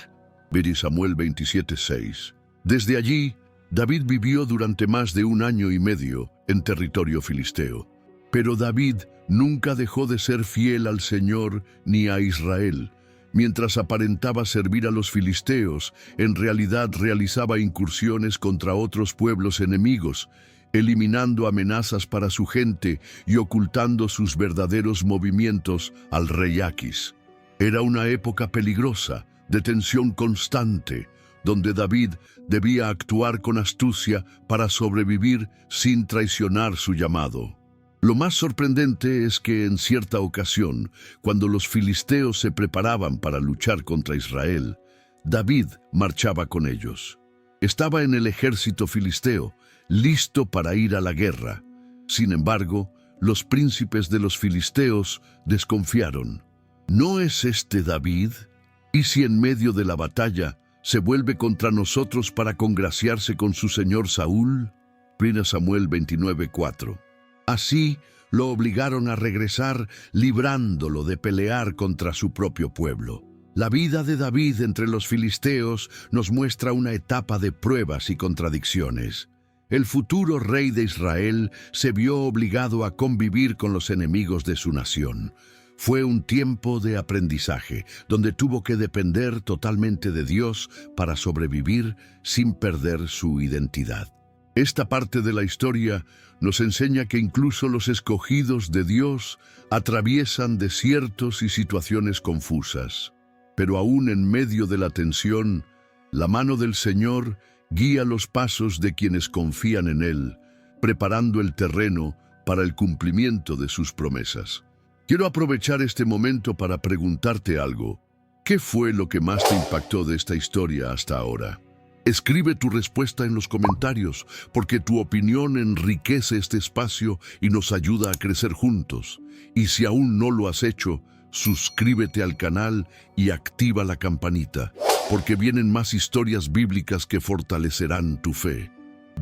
1 Samuel 27:6. Desde allí, David vivió durante más de 1 año y medio en territorio filisteo. Pero David nunca dejó de ser fiel al Señor ni a Israel. Mientras aparentaba servir a los filisteos, en realidad realizaba incursiones contra otros pueblos enemigos, eliminando amenazas para su gente y ocultando sus verdaderos movimientos al rey Aquis. Era una época peligrosa, de tensión constante, donde David debía actuar con astucia para sobrevivir sin traicionar su llamado. Lo más sorprendente es que en cierta ocasión, cuando los filisteos se preparaban para luchar contra Israel, David marchaba con ellos. Estaba en el ejército filisteo, listo para ir a la guerra. Sin embargo, los príncipes de los filisteos desconfiaron. ¿No es este David? ¿Y si en medio de la batalla se vuelve contra nosotros para congraciarse con su señor Saúl? 1 Samuel 29:4. Así lo obligaron a regresar, librándolo de pelear contra su propio pueblo. La vida de David entre los filisteos nos muestra una etapa de pruebas y contradicciones. El futuro rey de Israel se vio obligado a convivir con los enemigos de su nación. Fue un tiempo de aprendizaje, donde tuvo que depender totalmente de Dios para sobrevivir sin perder su identidad. Esta parte de la historia nos enseña que incluso los escogidos de Dios atraviesan desiertos y situaciones confusas. Pero aún en medio de la tensión, la mano del Señor guía los pasos de quienes confían en Él, preparando el terreno para el cumplimiento de sus promesas. Quiero aprovechar este momento para preguntarte algo. ¿Qué fue lo que más te impactó de esta historia hasta ahora? Escribe tu respuesta en los comentarios, porque tu opinión enriquece este espacio y nos ayuda a crecer juntos. Y si aún no lo has hecho, suscríbete al canal y activa la campanita, porque vienen más historias bíblicas que fortalecerán tu fe.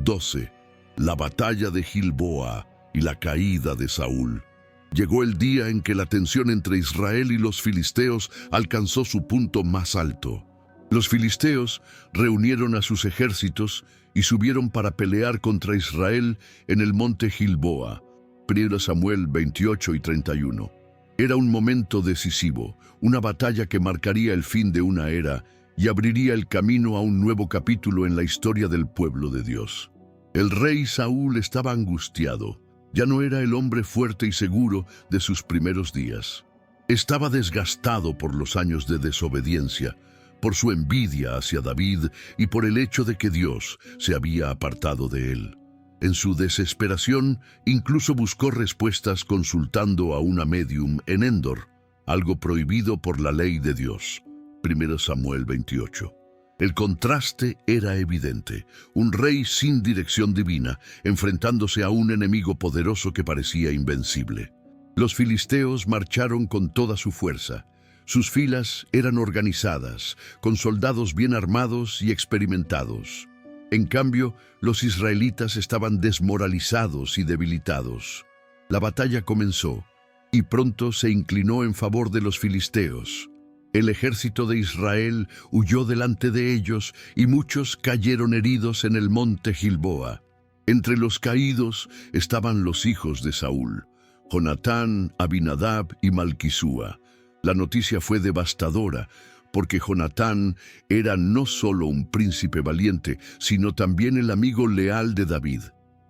12. La batalla de Gilboa y la caída de Saúl. Llegó el día en que la tensión entre Israel y los filisteos alcanzó su punto más alto. Los filisteos reunieron a sus ejércitos y subieron para pelear contra Israel en el monte Gilboa. 1 Samuel 28:31. Era un momento decisivo, una batalla que marcaría el fin de una era y abriría el camino a un nuevo capítulo en la historia del pueblo de Dios. El rey Saúl estaba angustiado. Ya no era el hombre fuerte y seguro de sus primeros días. Estaba desgastado por los años de desobediencia, por su envidia hacia David y por el hecho de que Dios se había apartado de él. En su desesperación, incluso buscó respuestas consultando a una médium en Endor, algo prohibido por la ley de Dios. 1 Samuel 28. El contraste era evidente, un rey sin dirección divina, enfrentándose a un enemigo poderoso que parecía invencible. Los filisteos marcharon con toda su fuerza. Sus filas eran organizadas, con soldados bien armados y experimentados. En cambio, los israelitas estaban desmoralizados y debilitados. La batalla comenzó, y pronto se inclinó en favor de los filisteos. El ejército de Israel huyó delante de ellos, y muchos cayeron heridos en el monte Gilboa. Entre los caídos estaban los hijos de Saúl, Jonatán, Abinadab y Malquisúa. La noticia fue devastadora, porque Jonatán era no solo un príncipe valiente, sino también el amigo leal de David.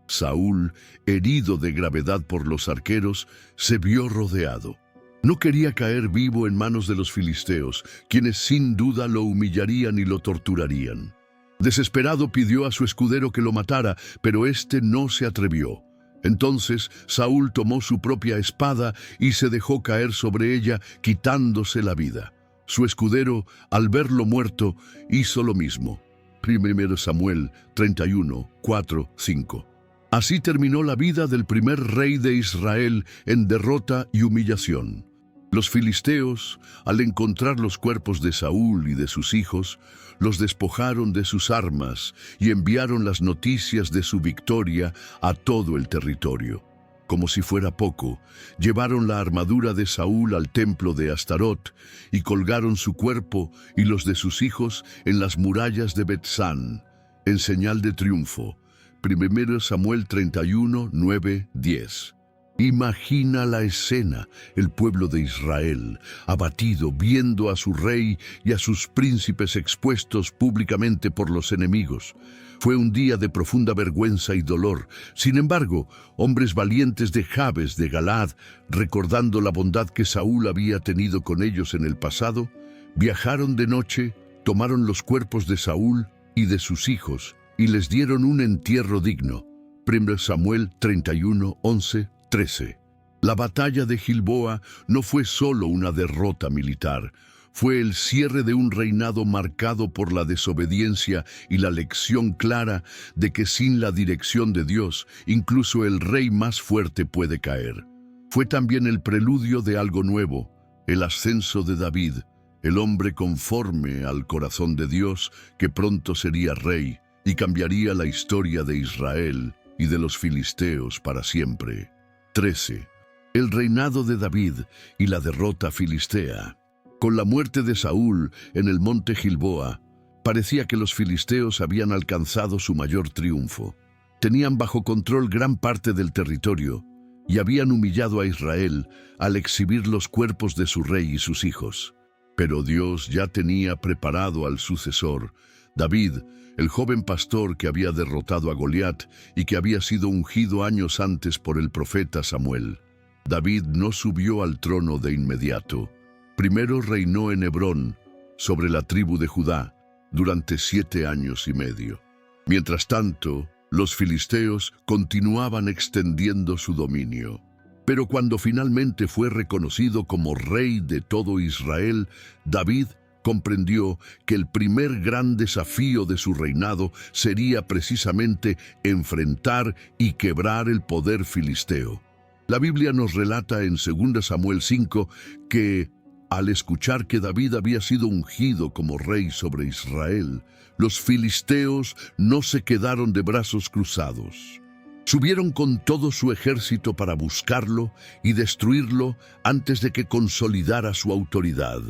Saúl, herido de gravedad por los arqueros, se vio rodeado. No quería caer vivo en manos de los filisteos, quienes sin duda lo humillarían y lo torturarían. Desesperado pidió a su escudero que lo matara, pero éste no se atrevió. Entonces Saúl tomó su propia espada y se dejó caer sobre ella, quitándose la vida. Su escudero, al verlo muerto, hizo lo mismo. 1 Samuel 31, 4, 5. Así terminó la vida del primer rey de Israel en derrota y humillación. Los filisteos, al encontrar los cuerpos de Saúl y de sus hijos, los despojaron de sus armas y enviaron las noticias de su victoria a todo el territorio. Como si fuera poco, llevaron la armadura de Saúl al templo de Astarot y colgaron su cuerpo y los de sus hijos en las murallas de Bet-San. en señal de triunfo. 1 Samuel 31, 9, 10. Imagina la escena, el pueblo de Israel, abatido, viendo a su rey y a sus príncipes expuestos públicamente por los enemigos. Fue un día de profunda vergüenza y dolor. Sin embargo, hombres valientes de Jabes de Galaad, recordando la bondad que Saúl había tenido con ellos en el pasado, viajaron de noche, tomaron los cuerpos de Saúl y de sus hijos, y les dieron un entierro digno. 1 Samuel 31, 11, 13. La batalla de Gilboa no fue solo una derrota militar, fue el cierre de un reinado marcado por la desobediencia y la lección clara de que sin la dirección de Dios, incluso el rey más fuerte puede caer. Fue también el preludio de algo nuevo, el ascenso de David, el hombre conforme al corazón de Dios, que pronto sería rey y cambiaría la historia de Israel y de los filisteos para siempre. 13. El reinado de David y la derrota filistea. Con la muerte de Saúl en el monte Gilboa, parecía que los filisteos habían alcanzado su mayor triunfo. Tenían bajo control gran parte del territorio y habían humillado a Israel al exhibir los cuerpos de su rey y sus hijos. Pero Dios ya tenía preparado al sucesor, David, el joven pastor que había derrotado a Goliat y que había sido ungido años antes por el profeta Samuel. David no subió al trono de inmediato. Primero reinó en Hebrón, sobre la tribu de Judá, durante 7 años y medio. Mientras tanto, los filisteos continuaban extendiendo su dominio. Pero cuando finalmente fue reconocido como rey de todo Israel, David comprendió que el primer gran desafío de su reinado sería precisamente enfrentar y quebrar el poder filisteo. La Biblia nos relata en 2 Samuel 5 que, al escuchar que David había sido ungido como rey sobre Israel, los filisteos no se quedaron de brazos cruzados. Subieron con todo su ejército para buscarlo y destruirlo antes de que consolidara su autoridad.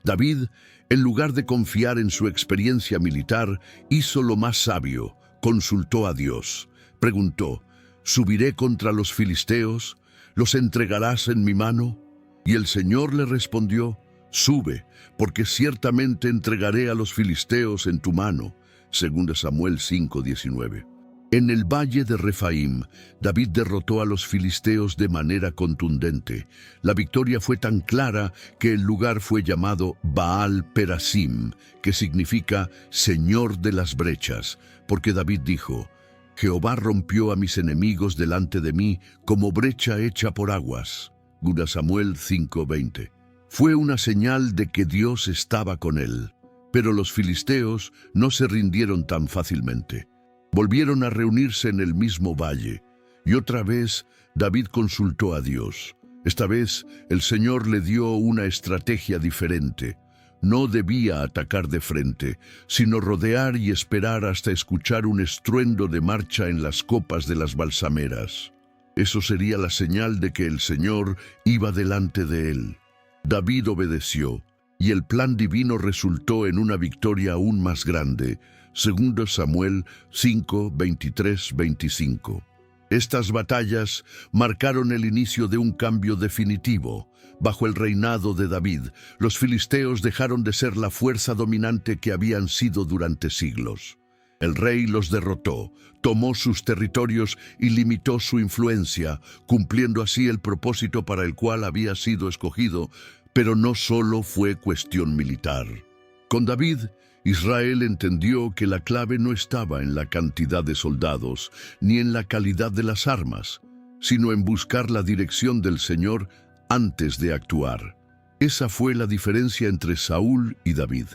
David, en lugar de confiar en su experiencia militar, hizo lo más sabio, consultó a Dios. Preguntó: ¿subiré contra los filisteos? ¿Los entregarás en mi mano? Y el Señor le respondió: sube, porque ciertamente entregaré a los filisteos en tu mano. 2 Samuel 5:19. En el valle de Refaim, David derrotó a los filisteos de manera contundente. La victoria fue tan clara que el lugar fue llamado Baal Perasim, que significa Señor de las brechas, porque David dijo: Jehová rompió a mis enemigos delante de mí como brecha hecha por aguas. 2 Samuel 5:20. Fue una señal de que Dios estaba con él. Pero los filisteos no se rindieron tan fácilmente. Volvieron a reunirse en el mismo valle, y otra vez David consultó a Dios. Esta vez el Señor le dio una estrategia diferente. No debía atacar de frente, sino rodear y esperar hasta escuchar un estruendo de marcha en las copas de las balsameras. Eso sería la señal de que el Señor iba delante de él. David obedeció, y el plan divino resultó en una victoria aún más grande. 2 Samuel 5, 23, 25. Estas batallas marcaron el inicio de un cambio definitivo. Bajo el reinado de David, los filisteos dejaron de ser la fuerza dominante que habían sido durante siglos. El rey los derrotó, tomó sus territorios y limitó su influencia, cumpliendo así el propósito para el cual había sido escogido. Pero no solo fue cuestión militar. Con David, Israel entendió que la clave no estaba en la cantidad de soldados, ni en la calidad de las armas, sino en buscar la dirección del Señor antes de actuar. Esa fue la diferencia entre Saúl y David.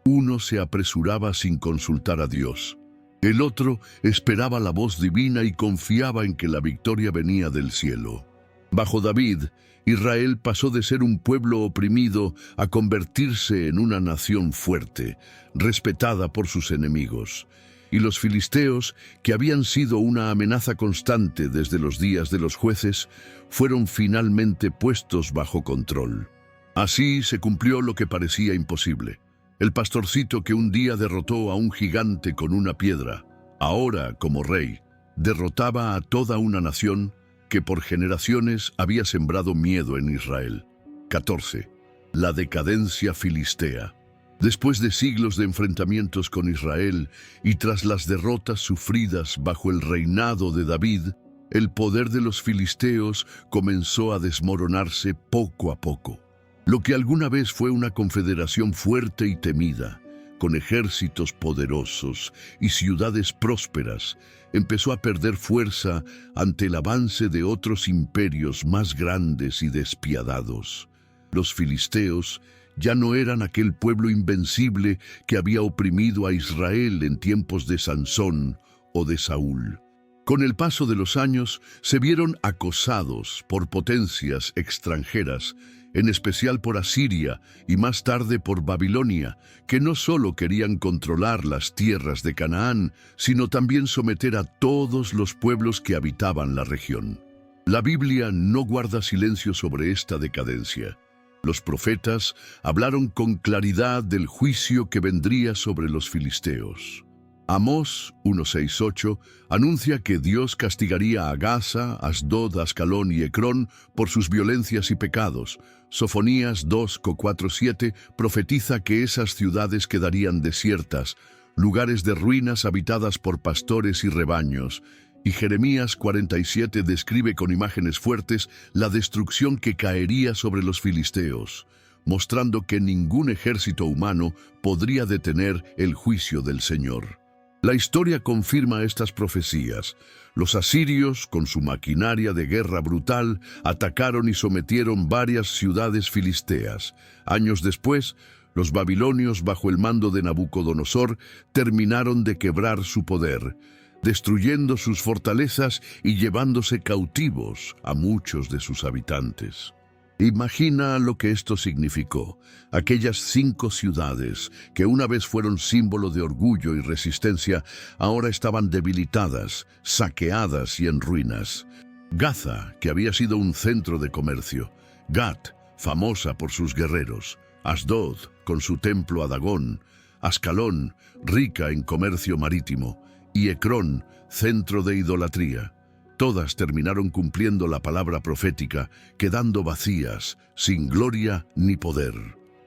Uno se apresuraba sin consultar a Dios. El otro esperaba la voz divina y confiaba en que la victoria venía del cielo. Bajo David, Israel pasó de ser un pueblo oprimido a convertirse en una nación fuerte, respetada por sus enemigos. Y los filisteos, que habían sido una amenaza constante desde los días de los jueces, fueron finalmente puestos bajo control. Así se cumplió lo que parecía imposible. El pastorcito que un día derrotó a un gigante con una piedra, Ahora, como rey, derrotaba a toda una nación que por generaciones había sembrado miedo en Israel. 14. La decadencia filistea. Después de siglos de enfrentamientos con Israel y tras las derrotas sufridas bajo el reinado de David, el poder de los filisteos comenzó a desmoronarse poco a poco. Lo que alguna vez fue una confederación fuerte y temida, con ejércitos poderosos y ciudades prósperas, empezó a perder fuerza ante el avance de otros imperios más grandes y despiadados. Los filisteos ya no eran aquel pueblo invencible que había oprimido a Israel en tiempos de Sansón o de Saúl. Con el paso de los años, se vieron acosados por potencias extranjeras, en especial por Asiria y más tarde por Babilonia, que no solo querían controlar las tierras de Canaán, sino también someter a todos los pueblos que habitaban la región. La Biblia no guarda silencio sobre esta decadencia. Los profetas hablaron con claridad del juicio que vendría sobre los filisteos. Amós 1:6-8 anuncia que Dios castigaría a Gaza, Asdod, Ascalón y Ecrón por sus violencias y pecados. Sofonías 2:4-7 profetiza que esas ciudades quedarían desiertas, lugares de ruinas habitadas por pastores y rebaños. Y Jeremías 47 describe con imágenes fuertes la destrucción que caería sobre los filisteos, mostrando que ningún ejército humano podría detener el juicio del Señor. La historia confirma estas profecías. Los asirios, con su maquinaria de guerra brutal, atacaron y sometieron varias ciudades filisteas. Años después, los babilonios, bajo el mando de Nabucodonosor, terminaron de quebrar su poder, destruyendo sus fortalezas y llevándose cautivos a muchos de sus habitantes. Imagina lo que esto significó. Aquellas 5 ciudades, que una vez fueron símbolo de orgullo y resistencia, ahora estaban debilitadas, saqueadas y en ruinas. Gaza, que había sido un centro de comercio. Gat, famosa por sus guerreros. Asdod, con su templo a Dagón. Ascalón, rica en comercio marítimo. Y Ecrón, centro de idolatría. Todas terminaron cumpliendo la palabra profética, quedando vacías, sin gloria ni poder.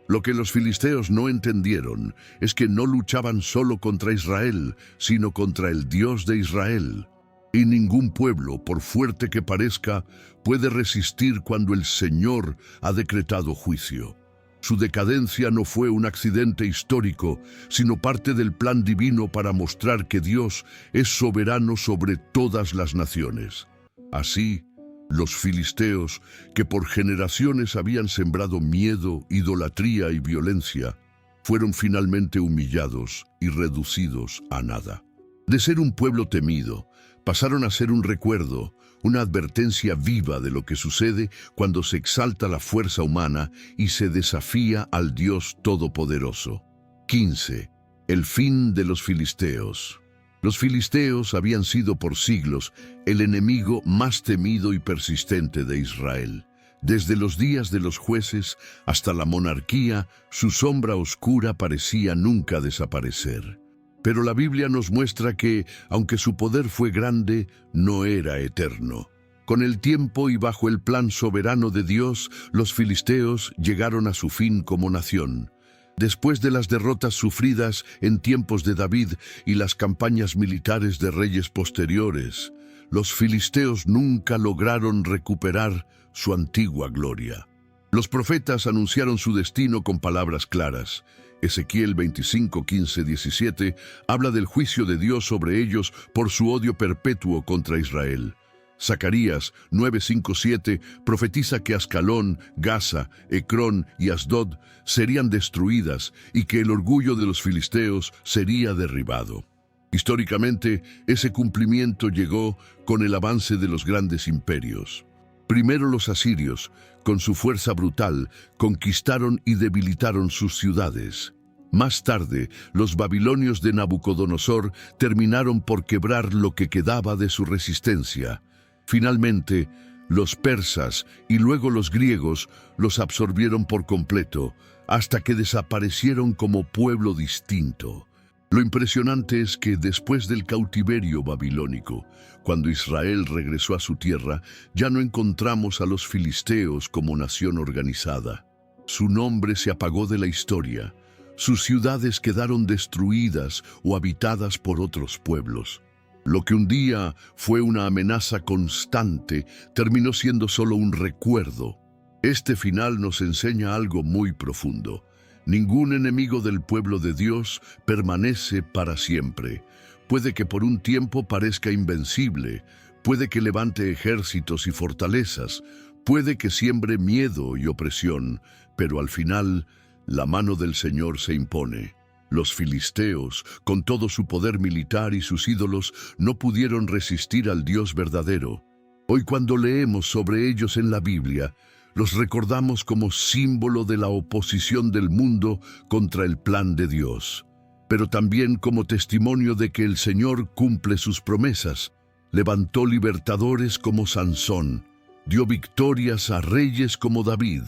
Lo que los filisteos no entendieron es que no luchaban solo contra Israel, sino contra el Dios de Israel. Y ningún pueblo, por fuerte que parezca, puede resistir cuando el Señor ha decretado juicio. Su decadencia no fue un accidente histórico, sino parte del plan divino para mostrar que Dios es soberano sobre todas las naciones. Así, los filisteos, que por generaciones habían sembrado miedo, idolatría y violencia, fueron finalmente humillados y reducidos a nada. De ser un pueblo temido, pasaron a ser un recuerdo, una advertencia viva de lo que sucede cuando se exalta la fuerza humana y se desafía al Dios Todopoderoso. 15. El fin de los filisteos. Los filisteos habían sido por siglos el enemigo más temido y persistente de Israel. Desde los días de los jueces hasta la monarquía, su sombra oscura parecía nunca desaparecer. Pero la Biblia nos muestra que, aunque su poder fue grande, no era eterno. Con el tiempo y bajo el plan soberano de Dios, los filisteos llegaron a su fin como nación. Después de las derrotas sufridas en tiempos de David y las campañas militares de reyes posteriores, los filisteos nunca lograron recuperar su antigua gloria. Los profetas anunciaron su destino con palabras claras. Ezequiel 25, 15, 17 habla del juicio de Dios sobre ellos por su odio perpetuo contra Israel. Zacarías 9, 5, 7 profetiza que Ascalón, Gaza, Ecrón y Asdod serían destruidas y que el orgullo de los filisteos sería derribado. Históricamente, ese cumplimiento llegó con el avance de los grandes imperios. Primero los asirios, con su fuerza brutal, conquistaron y debilitaron sus ciudades. Más tarde, los babilonios de Nabucodonosor terminaron por quebrar lo que quedaba de su resistencia. Finalmente, los persas y luego los griegos los absorbieron por completo, hasta que desaparecieron como pueblo distinto. Lo impresionante es que después del cautiverio babilónico, cuando Israel regresó a su tierra, ya no encontramos a los filisteos como nación organizada. Su nombre se apagó de la historia. Sus ciudades quedaron destruidas o habitadas por otros pueblos. Lo que un día fue una amenaza constante terminó siendo solo un recuerdo. Este final nos enseña algo muy profundo. Ningún enemigo del pueblo de Dios permanece para siempre. Puede que por un tiempo parezca invencible, puede que levante ejércitos y fortalezas, puede que siembre miedo y opresión, pero al final la mano del Señor se impone. Los filisteos, con todo su poder militar y sus ídolos, no pudieron resistir al Dios verdadero. Hoy, cuando leemos sobre ellos en la Biblia, los recordamos como símbolo de la oposición del mundo contra el plan de Dios, pero también como testimonio de que el Señor cumple sus promesas. Levantó libertadores como Sansón, dio victorias a reyes como David,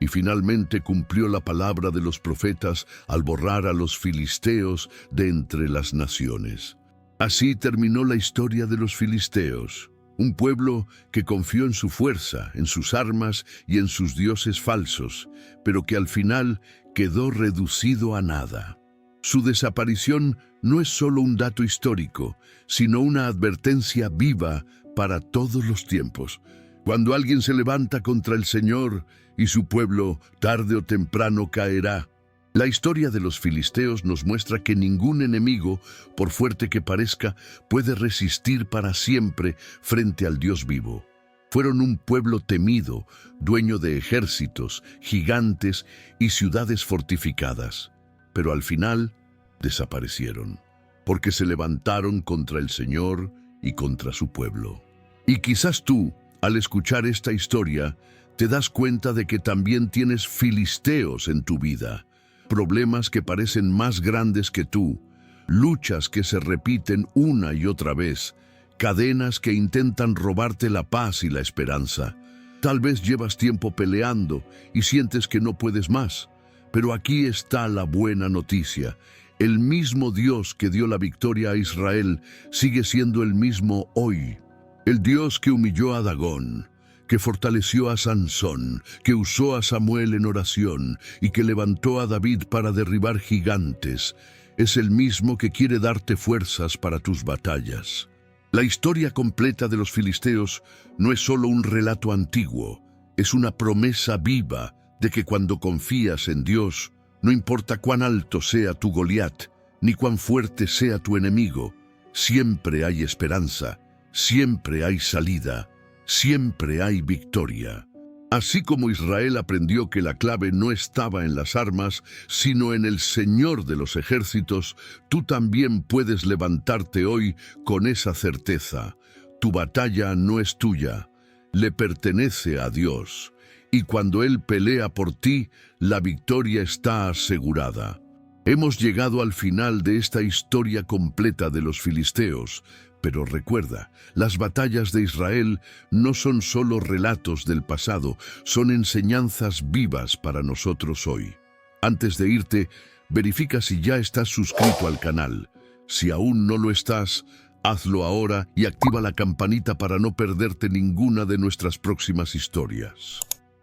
y finalmente cumplió la palabra de los profetas al borrar a los filisteos de entre las naciones. Así terminó la historia de los filisteos, un pueblo que confió en su fuerza, en sus armas y en sus dioses falsos, pero que al final quedó reducido a nada. Su desaparición no es solo un dato histórico, sino una advertencia viva para todos los tiempos. Cuando alguien se levanta contra el Señor y su pueblo, tarde o temprano caerá. La historia de los filisteos nos muestra que ningún enemigo, por fuerte que parezca, puede resistir para siempre frente al Dios vivo. Fueron un pueblo temido, dueño de ejércitos, gigantes y ciudades fortificadas. Pero al final desaparecieron, porque se levantaron contra el Señor y contra su pueblo. Y quizás tú, al escuchar esta historia, te das cuenta de que también tienes filisteos en tu vida, problemas que parecen más grandes que tú, luchas que se repiten una y otra vez, cadenas que intentan robarte la paz y la esperanza. Tal vez llevas tiempo peleando y sientes que no puedes más, pero aquí está la buena noticia. El mismo Dios que dio la victoria a Israel sigue siendo el mismo hoy. El Dios que humilló a Dagón, que fortaleció a Sansón, que usó a Samuel en oración y que levantó a David para derribar gigantes, es el mismo que quiere darte fuerzas para tus batallas. La historia completa de los filisteos no es solo un relato antiguo, es una promesa viva de que cuando confías en Dios, no importa cuán alto sea tu Goliat, ni cuán fuerte sea tu enemigo, siempre hay esperanza, siempre hay salida, siempre hay victoria. Así como Israel aprendió que la clave no estaba en las armas, sino en el Señor de los ejércitos, tú también puedes levantarte hoy con esa certeza. Tu batalla no es tuya, le pertenece a Dios. Y cuando Él pelea por ti, la victoria está asegurada. Hemos llegado al final de esta historia completa de los filisteos, pero recuerda, las batallas de Israel no son solo relatos del pasado, son enseñanzas vivas para nosotros hoy. Antes de irte, verifica si ya estás suscrito al canal. Si aún no lo estás, hazlo ahora y activa la campanita para no perderte ninguna de nuestras próximas historias.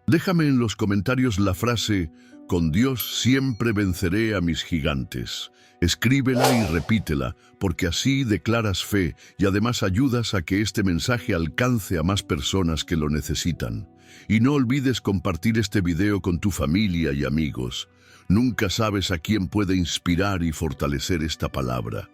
Déjame en los comentarios la frase, con Dios siempre venceré a mis gigantes. Escríbela y repítela, porque así declaras fe y además ayudas a que este mensaje alcance a más personas que lo necesitan. Y no olvides compartir este video con tu familia y amigos. Nunca sabes a quién puede inspirar y fortalecer esta palabra.